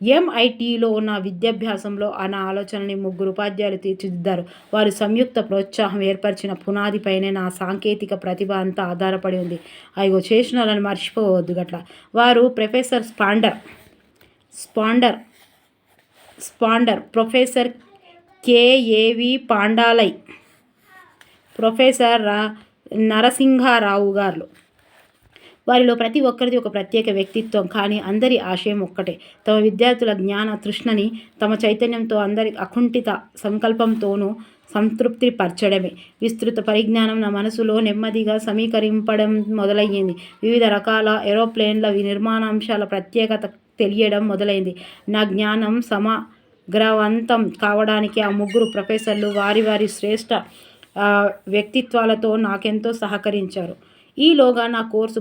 MITలో నా విద్యాభ్యాసంలో నా ఆలోచనని 3 ఉపాధ్యాయులు తీర్చిదిద్దారు. వారు సంయుక్త ప్రోత్సాహం ఏర్పరిచిన పునాదిపైనే నా సాంకేతిక ప్రతిభ అంతా ఆధారపడి ఉంది. అయ్యో చేసిన వాళ్ళని మర్చిపోవద్దు గట్లా. వారు professor Sponder, professor KAV Pandalai, professor Narasimharao గారు. వారిలో ప్రతి ఒక్కరిది ఒక ప్రత్యేక వ్యక్తిత్వం, కానీ అందరి ఆశయం ఒక్కటే, తమ విద్యార్థుల జ్ఞాన తృష్ణని తమ చైతన్యంతో అందరి అకుంఠిత సంకల్పంతోనూ సంతృప్తి పరచడమే. విస్తృత పరిజ్ఞానం నా మనసులో నెమ్మదిగా సమీకరింపడం మొదలయ్యింది. వివిధ రకాల ఏరోప్లేన్ల నిర్మాణాంశాల ప్రత్యేకత తెలియడం మొదలైంది. నా జ్ఞానం సమగ్రవంతం కావడానికి ఆ 3 ప్రొఫెసర్లు వారి వారి శ్రేష్ఠ వ్యక్తిత్వాలతో నాకెంతో సహకరించారు. ఈలోగా నా కోర్సు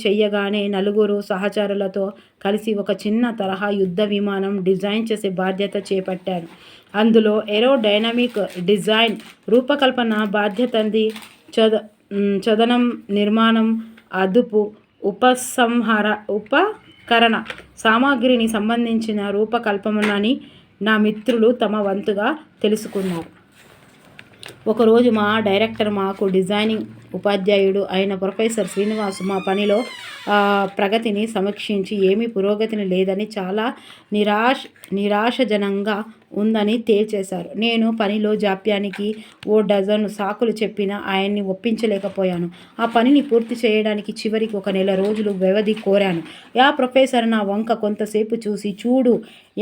చెయ్యగానే 4 సహచరులతో కలిసి ఒక చిన్న తరహా యుద్ధ విమానం డిజైన్ చేసే బాధ్యత చేపట్టాను. అందులో ఏరోడైనమిక్ డిజైన్, రూపకల్పన బాధ్యతది, చదనం, నిర్మాణం, అదుపు, ఉపకరణ సామాగ్రిని సంబంధించిన రూపకల్పనని నా మిత్రులు తమ వంతుగా తెలుసుకున్నారు. ఒకరోజు మా డైరెక్టర్, మాకు డిజైనింగ్ ఉపాధ్యాయుడు అయిన ప్రొఫెసర్ శ్రీనివాస్ మా పనిలో ప్రగతిని సమీక్షించి ఏమీ పురోగతిని లేదని, చాలా నిరాశజనంగా ఉందని తేల్చేశారు. నేను పనిలో జాప్యానికి 1 డజను సాకులు చెప్పినా ఆయన్ని ఒప్పించలేకపోయాను. ఆ పనిని పూర్తి చేయడానికి చివరికి 1 నెల రోజులు వ్యవధి కోరాను. ఆ ప్రొఫెసర్ నా వంక కొంతసేపు చూసి, చూడు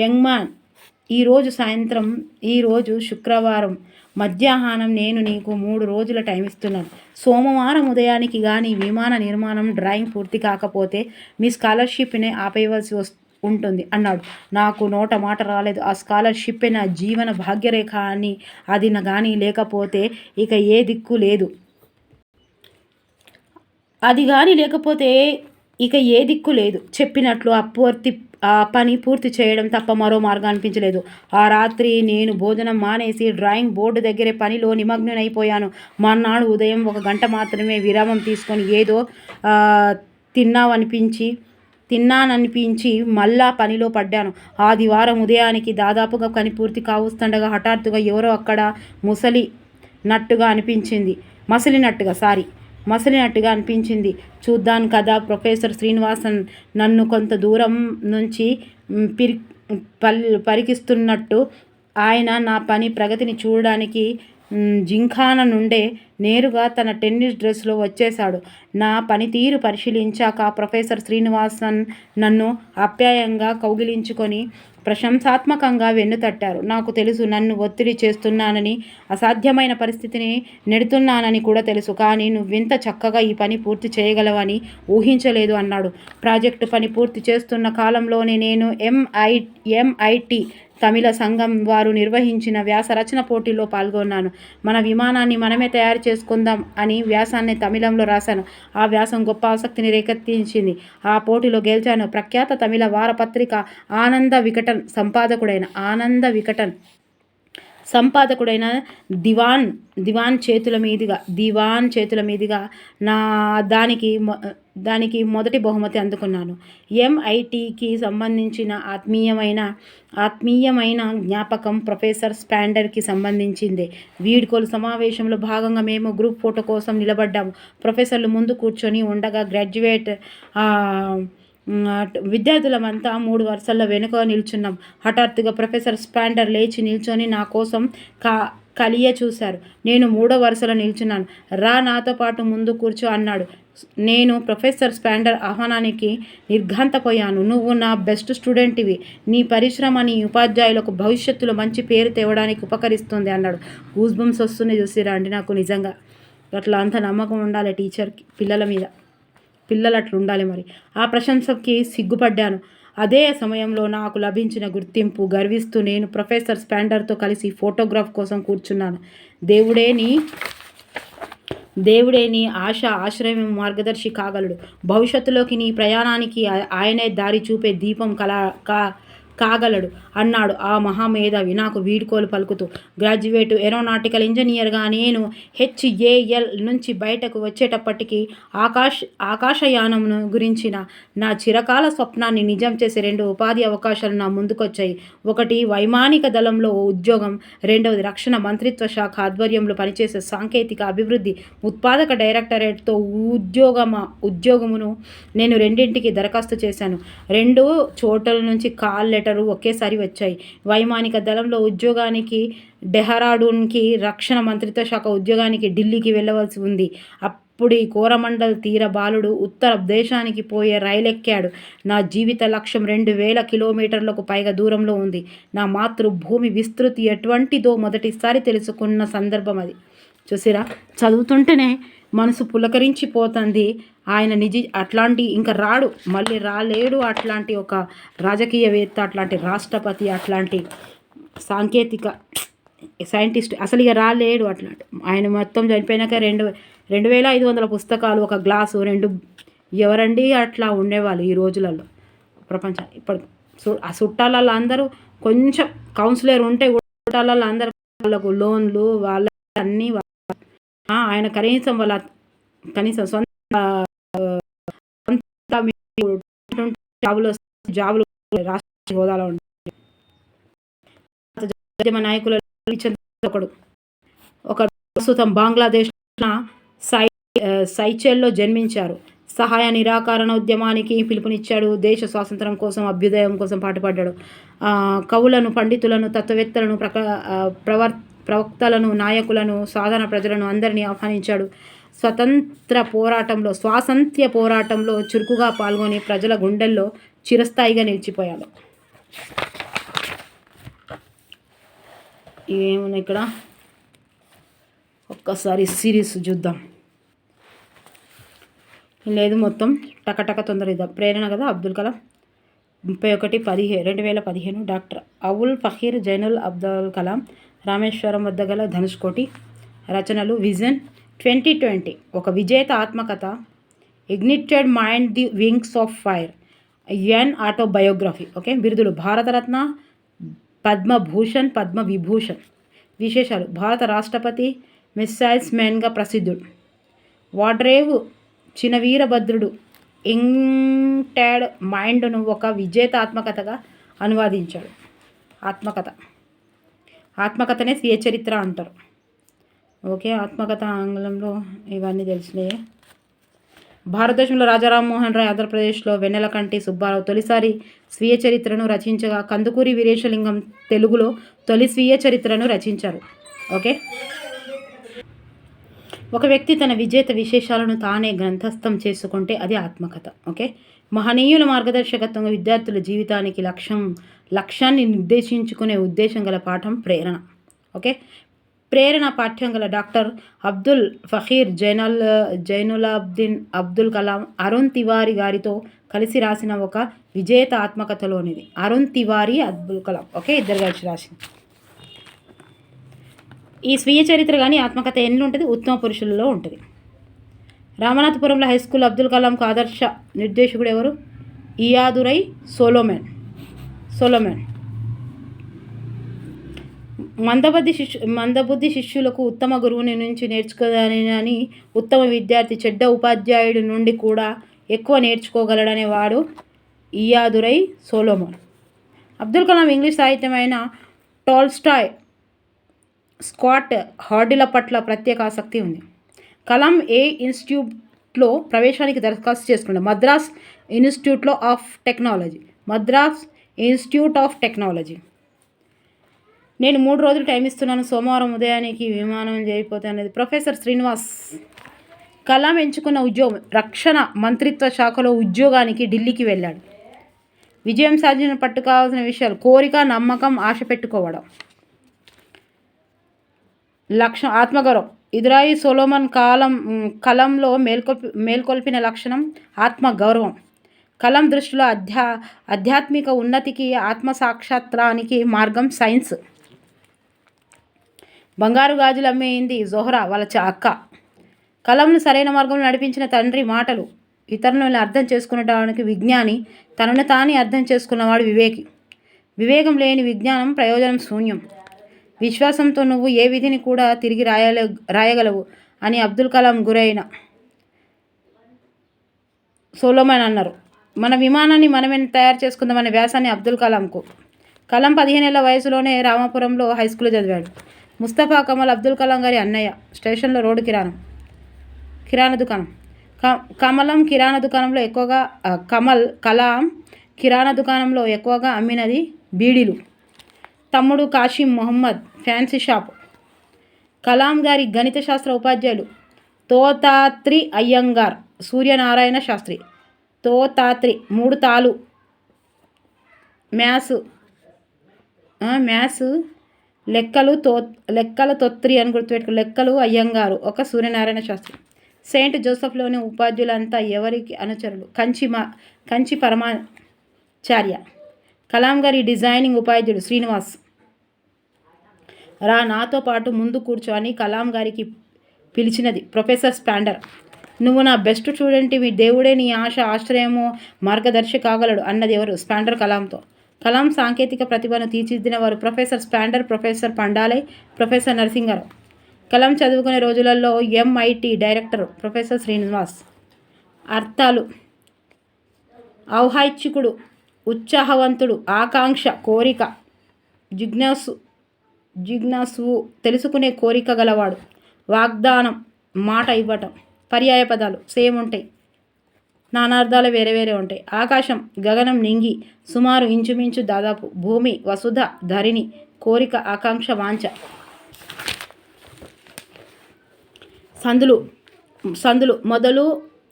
యంగ్ మ్యాన్, ఈరోజు శుక్రవారం మధ్యాహ్నం నేను నీకు 3 రోజుల టైం ఇస్తున్నాను. సోమవారం ఉదయానికి కానీ విమాన నిర్మాణం డ్రాయింగ్ పూర్తి కాకపోతే మీ స్కాలర్షిప్నే ఆపేయవలసి ఉంటుంది అన్నాడు. నాకు నోట మాట రాలేదు. ఆ స్కాలర్షిప్పే నా జీవన భాగ్యరేఖ అని, అది కానీ లేకపోతే ఇక ఏ దిక్కు లేదు. చెప్పినట్లు ఆ పని పూర్తి చేయడం తప్ప మరో మార్గం అనిపించలేదు. ఆ రాత్రి నేను భోజనం మానేసి డ్రాయింగ్ బోర్డు దగ్గరే పనిలో నిమగ్నమైపోయాను. మర్నాడు ఉదయం 1 గంట మాత్రమే విరామం తీసుకొని ఏదో తిన్నాననిపించి మళ్ళా పనిలో పడ్డాను. ఆదివారం ఉదయానికి దాదాపుగా పని పూర్తి కావస్తుండగా హఠాత్తుగా ఎవరో అక్కడ మసిలినట్టుగా అనిపించింది. చూద్దాను కదా, ప్రొఫెసర్ శ్రీనివాసన్ నన్ను కొంత దూరం నుంచి పరికిస్తున్నట్టు. ఆయన నా పని ప్రగతిని చూడడానికి జింఖానా నుండే నేరుగా తన టెన్నిస్ డ్రెస్లో వచ్చేశాడు. నా పనితీరు పరిశీలించాక ప్రొఫెసర్ శ్రీనివాసన్ నన్ను ఆప్యాయంగా కౌగిలించుకొని ప్రశంసాత్మకంగా వెన్నుతట్టారు. నాకు తెలుసు, నన్ను ఒత్తిడి చేస్తున్నానని, అసాధ్యమైన పరిస్థితిని నెడుతున్నానని కూడా తెలుసు. కానీ నువ్వింత చక్కగా ఈ పని పూర్తి చేయగలవని ఊహించలేదు అన్నాడు. ప్రాజెక్టు పని పూర్తి చేస్తున్న కాలంలోనే నేను MIT తమిళ సంఘం వారు నిర్వహించిన వ్యాస రచన పోటీల్లో పాల్గొన్నాను. మన విమానాన్ని మనమే తయారు చేసుకుందాం అని వ్యాసాన్ని తమిళంలో రాశాను. ఆ వ్యాసం గొప్ప ఆసక్తిని రేకెత్తించింది. ఆ పోటీలో గెలిచాను. ప్రఖ్యాత తమిళ వారపత్రిక ఆనంద వికటన్ సంపాదకుడైన దివాన్ చేతుల మీదుగా దానికి మొదటి బహుమతి అందుకున్నాను. MITకి సంబంధించిన ఆత్మీయమైన జ్ఞాపకం ప్రొఫెసర్ స్పాండర్కి సంబంధించిందే. వీడ్కోలు సమావేశంలో భాగంగా మేము గ్రూప్ ఫోటో కోసం నిలబడ్డాము. ప్రొఫెసర్లు ముందు కూర్చొని ఉండగా గ్రాడ్యుయేట్ విద్యార్థులమంతా 3 వరుసల్లో వెనుక నిల్చున్నాం. హఠాత్తుగా ప్రొఫెసర్ స్పాండర్ లేచి నిల్చొని నా కోసం కలియ చూశారు. నేను 3వ వరుసలో నిల్చున్నాను. రా, నాతో పాటు ముందు కూర్చో అన్నాడు. నేను ప్రొఫెసర్ స్పాండర్ ఆహ్వానానికి నిర్ఘాంతపోయాను. నువ్వు నా బెస్ట్ స్టూడెంట్వి. నీ పరిశ్రమ నీ ఉపాధ్యాయులకు భవిష్యత్తులో మంచి పేరు తేవడానికి ఉపకరిస్తుంది అన్నాడు. గూస్బంప్స్ వస్తున్నాయి చూసిరా అండి నాకు. నిజంగా అట్లా అంత నమ్మకం ఉండాలి టీచర్కి పిల్లల మీద. పిల్లలు అట్లా ఉండాలి మరి. ఆ ప్రశంసకి సిగ్గుపడ్డాను. అదే సమయంలో నాకు లభించిన గుర్తింపు గర్విస్తూ నేను ప్రొఫెసర్ స్పాండర్తో కలిసి ఫోటోగ్రాఫ్ కోసం కూర్చున్నాను. దేవుడే నీ ఆశ్రయం మార్గదర్శి కాగలడు. భవిష్యత్తులోకి నీ ప్రయాణానికి ఆయనే దారి చూపే దీపం కాగలడు అన్నాడు ఆ మహామేధావి నాకు వీడ్కోలు పలుకుతూ. గ్రాడ్యుయేట్ ఏరోనాటికల్ ఇంజనీర్గా నేను HAL నుంచి బయటకు వచ్చేటప్పటికి ఆకాశయానం గురించిన నా చిరకాల స్వప్నాన్ని నిజం చేసే 2 ఉపాధి అవకాశాలు నా ముందుకొచ్చాయి. ఒకటి వైమానిక దళంలో ఉద్యోగం, రెండవది రక్షణ మంత్రిత్వ శాఖ ఆధ్వర్యంలో పనిచేసే సాంకేతిక అభివృద్ధి ఉత్పాదక డైరెక్టరేట్తో ఉద్యోగమును నేను రెండింటికి దరఖాస్తు చేశాను. 2 చోట్ల నుంచి కాల్ లెటరు ఒకేసారి వచ్చాయి. వైమానిక దళంలో ఉద్యోగానికి డెహ్రాడూన్కి, రక్షణ మంత్రిత్వ శాఖ ఉద్యోగానికి ఢిల్లీకి వెళ్ళవలసి ఉంది. అప్పుడు కోరమండల్ తీర బాలుడు ఉత్తర దేశానికి పోయే రైలెక్కాడు. నా జీవిత లక్ష్యం 2000 కిలోమీటర్లకు పైగా దూరంలో ఉంది. నా మాతృభూమి విస్తృతి ఎటువంటిదో మొదటిసారి తెలుసుకున్న సందర్భం అది. చూసిరా, చదువుతుంటేనే మనసు పులకరించిపోతుంది. ఆయన అట్లాంటి ఇంకా మళ్ళీ రాలేడు. అట్లాంటి ఒక రాజకీయవేత్త, అట్లాంటి రాష్ట్రపతి, అట్లాంటి సాంకేతిక సైంటిస్ట్ అసలు ఇక రాలేడు. అట్లాంటి ఆయన మొత్తం చనిపోయినాక 2500 పుస్తకాలు, ఒక గ్లాసు, 2 ఎవరండి అట్లా ఉండేవాళ్ళు ఈ రోజులలో ప్రపంచం. ఇప్పుడు ఆ చుట్టాలలో అందరూ కొంచెం కౌన్సిలర్ ఉంటే చుట్టాలలో అందరూ వాళ్ళకు లోన్లు వాళ్ళ అన్నీ ఆయన కనీసం సొంత జాబులు రాష్ట్ర హోదాలో ఉంటాయి. నాయకులు ఒక ప్రస్తుతం బంగ్లాదేశ్ సైచెల్లో జన్మించారు. సహాయ నిరాకరణ ఉద్యమానికి పిలుపునిచ్చాడు. దేశ స్వాతంత్రం కోసం, అభ్యుదయం కోసం పాటుపడ్డాడు. కవులను, పండితులను, తత్వవేత్తలను, ప్రవక్తలను, నాయకులను, సాధారణ ప్రజలను అందరినీ ఆహ్వానించాడు. స్వాతంత్ర్య పోరాటంలో చురుకుగా పాల్గొని ప్రజల గుండెల్లో చిరస్థాయిగా నిలిచిపోయాడు. ఏమున్నా ఇక్కడ ఒక్కసారి సిరీస్ చూద్దాం. లేదు మొత్తం టకటక తొందరగా ప్రేరణ కదా. అబ్దుల్ కలాం 31/10/2015 డాక్టర్ అవుల్ ఫకీర్ జైనుల్ అబ్దుల్ కలాం రామేశ్వరం వద్ద గల ధనుష్కోటి. రచనలు విజన్ 2020, ఒక విజేత ఆత్మకథ, ignited mind, the wings of fire, an autobiography. Okay, బిరుదులు భారతరత్న, పద్మభూషణ్, పద్మవిభూషణ్. విశేషాలు: భారత రాష్ట్రపతి, మిస్సైల్స్ మ్యాన్గా ప్రసిద్ధుడు. వాడ్రేవ్ చినవీరభద్రుడు ఇగ్నిటెడ్ మైండ్ను ఒక విజేత ఆత్మకథగా అనువాదించాడు. ఆత్మకథనే స్వీయ చరిత్ర అంటారు. ఓకే, ఆత్మకథ ఆంగ్లంలో ఇవన్నీ తెలిసినాయే. భారతదేశంలో రాజా రామ్మోహన్ రాయ్, ఆంధ్రప్రదేశ్లో వెన్నెలకంటి సుబ్బారావు తొలిసారి స్వీయ చరిత్రను రచించగా, కందుకూరి వీరేశలింగం తెలుగులో తొలి స్వీయ చరిత్రను రచించారు. ఓకే, ఒక వ్యక్తి తన విజేత విశేషాలను తానే గ్రంథస్థం చేసుకుంటే అది ఆత్మకథ. ఓకే, మహనీయుల మార్గదర్శకత్వంగా విద్యార్థుల జీవితానికి లక్ష్యాన్ని నిర్దేశించుకునే ఉద్దేశం గల పాఠం ప్రేరణ. ఓకే, ప్రేరణ పాఠ్యం గల డాక్టర్ అబ్దుల్ ఫకీర్ జైనులాబ్దీన్ అబ్దుల్ కలాం అరుణ్ తివారీ గారితో కలిసి రాసిన ఒక విజేత ఆత్మకథలోనిది. అరుణ్ తివారీ, అబ్దుల్ కలాం. ఓకే, ఇద్దరు కలిసి రాసింది ఈ స్వీయ చరిత్ర. కానీ ఆత్మకథ ఎన్ని ఉంటుంది? ఉత్తమ పురుషులలో ఉంటుంది. రామనాథపురంలో హై స్కూల్ అబ్దుల్ కలాంకు ఆదర్శ నిర్దేశకుడు ఎవరు? ఇయాదురై సొలోమన్. మందబుద్ధి శిష్యులకు ఉత్తమ గురువుని నుంచి నేర్చుకోదని, ఉత్తమ విద్యార్థి చెడ్డ ఉపాధ్యాయుడి నుండి కూడా ఎక్కువ నేర్చుకోగలడనే వాడు ఇయాదురై సొలోమన్. అబ్దుల్ కలాం ఇంగ్లీష్ సాహిత్యమైన టాల్స్టాయ్, స్కాట్ హార్డీల పట్ల ప్రత్యేక ఆసక్తి ఉంది. కలాం ఇన్స్టిట్యూట్లో ప్రవేశానికి దరఖాస్తు చేసుకున్నాడు. Madras institute of technology. నేను 3 రోజులు టైం ఇస్తున్నాను, సోమవారం ఉదయానికి విమానం చేరిపోతే అనేది ప్రొఫెసర్ శ్రీనివాస్. కలాం ఎంచుకున్న ఉద్యోగం రక్షణ మంత్రిత్వ శాఖలో ఉద్యోగానికి ఢిల్లీకి వెళ్ళాడు. విజయం సాధించిన పట్టుకోవాల్సిన విషయాలు: కోరిక, నమ్మకం, ఆశ పెట్టుకోవడం. లక్ష్యం: ఆత్మగౌరవం. ఇదురాయి సొలోమన్ కలంలో మేల్కొల్పిన లక్షణం ఆత్మగౌరవం. కలం దృష్టిలో ఆధ్యాత్మిక ఉన్నతికి, ఆత్మసాక్షాత్రానికి మార్గం సైన్స్. బంగారు గాజులు అమ్మేయింది జోహ్రా వాళ్ళ అక్క. కలంను సరైన మార్గంలో నడిపించిన తండ్రి మాటలు. ఇతరులను అర్థం చేసుకునడానికి విజ్ఞాని, తనను తానే అర్థం చేసుకున్నవాడు వివేకి. వివేకం లేని విజ్ఞానం ప్రయోజనం శూన్యం. విశ్వాసంతో నువ్వు ఏ విధిని కూడా తిరిగి రాయగలవు అని అబ్దుల్ కలాం గురైన సోలోమన్ అన్నారు. మన విమానాన్ని మనమే తయారు చేసుకుందామనే వ్యాసాన్ని అబ్దుల్ కలాంకు. కలాం 15 ఏళ్ల వయసులోనే రామాపురంలో హై స్కూల్ చదివాడు. ముస్తఫా కమల్ అబ్దుల్ కలాం గారి అన్నయ్య. స్టేషన్లో రోడ్డు కిరాణా దుకాణం. కలాం కిరాణా దుకాణంలో ఎక్కువగా అమ్మినది బీడీలు. తమ్ముడు కాశీం మొహమ్మద్ ఫ్యాన్సీ షాప్. కలాం గారి గణిత శాస్త్ర ఉపాధ్యాయులు తోతాత్రి అయ్యంగార్, సూర్యనారాయణ శాస్త్రి. తోతాత్రి 3 తాలు మ్యాథ్స్ లెక్కలు తొత్రి అని గుర్తుపెట్టుకు. లెక్కలు అయ్యంగారు ఒక సూర్యనారాయణ శాస్త్రి. సెయింట్ జోసెఫ్లోని ఉపాధ్యులంతా ఎవరికి అనుచరులు? కంచి పరమాచార్య. కలాం గారి డిజైనింగ్ ఉపాధ్యుడు శ్రీనివాస్. రా నాతో పాటు ముందు కూర్చో అని కలాం గారికి పిలిచినది ప్రొఫెసర్ స్పాండర్. నువ్వు నా బెస్ట్ స్టూడెంట్వి, దేవుడే నీ ఆశ్రయము మార్గదర్శి కాగలడు అన్నది ఎవరు? స్పాండర్ కలాంతో. కలాం సాంకేతిక ప్రతిభను తీర్చిదిద్దిన వారు professor Sponder, professor Pandalai, professor Narasingarao. Kalam చదువుకునే రోజులలో MIT డైరెక్టర్ ప్రొఫెసర్ శ్రీనివాస్. అర్థాలు: ఔహాయికుడు, ఉత్సాహవంతుడు, ఆకాంక్ష, కోరిక, జిజ్ఞాసువు, తెలుసుకునే కోరిక గలవాడు. వాగ్దానం, మాట ఇవ్వటం. పర్యాయ పదాలు సేమ్ ఉంటాయి, నానార్థాలు వేరే వేరే ఉంటాయి. ఆకాశం, గగనం, నింగి, సుమారు, ఇంచుమించు, దాదాపు. భూమి, వసుధ, ధరిణి, కోరిక, ఆకాంక్ష, వాంఛ. సందులు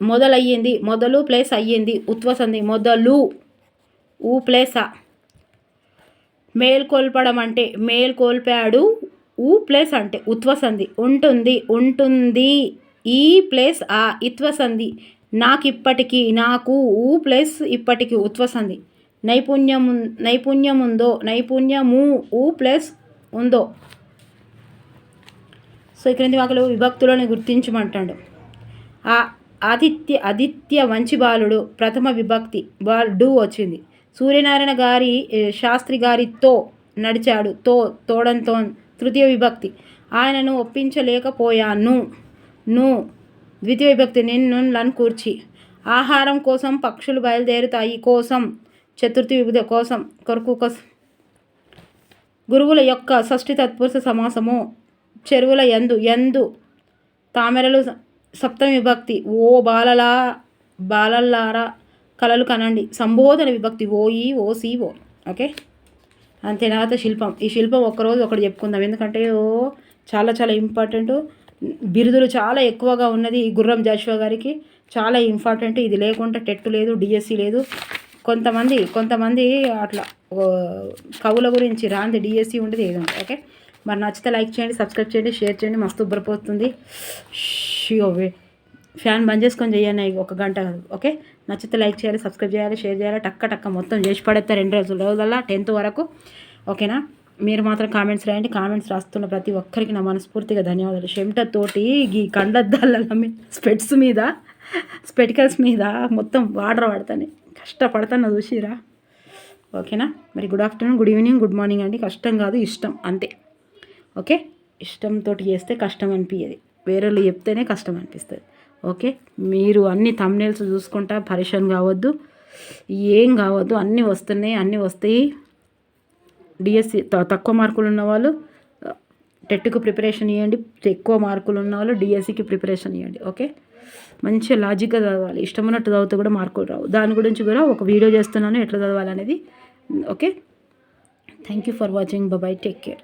మొదలయ్యింది, మొదలు ప్లేస్ అయ్యింది, ఉత్వసంధి. మొదలు ఊ ప్లేస. మేల్కొల్పడం అంటే మేల్కొల్పాడు, ఊ ప్లేస్ అంటే ఉత్వసంధి. ఉంటుంది ఈ ప్లేస్ ఆ ఇత్వసంధి. నాకిప్పటికీ, నాకు ఊ ప్లేస్ ఇప్పటికి ఉత్వసంధి. నైపుణ్యముందో, నైపుణ్యము ఊ ప్లేస్ ఉందో. సో ఈ క్రింది వాక్యాలు విభక్తులను గుర్తించమంటాడు. ఆదిత్య మంచి బాలుడు, ప్రథమ విభక్తి, డూ వచ్చింది. సూర్యనారాయణ గారి శాస్త్రి గారితో నడిచాడు, తోడంతో తృతీయ విభక్తి. ఆయనను ఒప్పించలేకపోయాను, ద్వితీయ విభక్తి, నిన్ను కూర్చి. ఆహారం కోసం పక్షులు బయలుదేరుతాయి, కోసం చతుర్థి విభక్తి, కోసం, కొరకు, కోసం. గురువుల యొక్క షష్ఠి తత్పురుష సమాసము. చెరువుల యందు, తామెరలు సప్తమి విభక్తి. ఓ బాలల్లారా కలలు కనండి, సంబోధన విభక్తి. ఓయి, ఓసి, ఓ. ఓకే, అంతే. తర్వాత శిల్పం. ఈ శిల్పం ఒక్కరోజు ఒకటి చెప్పుకుందాం, ఎందుకంటే చాలా చాలా ఇంపార్టెంట్. బిరుదులు చాలా ఎక్కువగా ఉన్నది గుర్రం జాషువా గారికి, చాలా ఇంపార్టెంట్. ఇది లేకుండా టెట్ లేదు, డిఎస్సి లేదు. కొంతమంది అట్లా కవుల గురించి రాంది డిఎస్సి ఉండేది ఏదంటే. ఓకే, మరి నచ్చితే లైక్ చేయండి, సబ్స్క్రైబ్ చేయండి, షేర్ చేయండి. మస్తు ఉబ్బరిపోతుంది. ఫ్యాన్ బంద్ చేసుకొని చేయండి, 1 గంట. ఓకే, నచ్చితే లైక్ చేయాలి, సబ్స్క్రైబ్ చేయాలి, షేర్ చేయాలి. టక్క మొత్తం చేసి పడేస్తారు 2 రోజుల 10th వరకు. ఓకేనా? మీరు మాత్రం కామెంట్స్ రాయండి. కామెంట్స్ రాస్తున్న ప్రతి ఒక్కరికి నా మనస్ఫూర్తిగా ధన్యవాదాలు. చెమటతోటి ఈ కండ్లద్దాల స్పెటికల్స్ మీద మొత్తం వాటర్ పడతాను, కష్టపడతాను, చూసిరా. ఓకేనా? మరి good afternoon, good evening, good morning అండి. కష్టం కాదు, ఇష్టం, అంతే. ఓకే, ఇష్టంతో చేస్తే కష్టం అనిపించేది, వేరేళ్ళు చెప్తేనే కష్టం అనిపిస్తుంది. ఓకే, మీరు అన్ని థంబ్నెయిల్స్ చూసుకుంటా పరిశాన్ కావద్దు, ఏం కావద్దు. అన్నీ వస్తాయి. డిఎస్సి తక్కువ మార్కులు ఉన్నవాళ్ళు టెట్కు ప్రిపరేషన్ ఇవ్వండి, ఎక్కువ మార్కులు ఉన్నవాళ్ళు డిఎస్సికి ప్రిపరేషన్ ఇవ్వండి. ఓకే, మంచిగా లాజిక్గా చదవాలి. ఇష్టమైనట్టు చదివితే కూడా మార్కులు రావు. దాని గురించి కూడా ఒక వీడియో చేస్తున్నాను, ఎట్లా చదవాలనేది. Okay, thank you for watching. Bye, take care.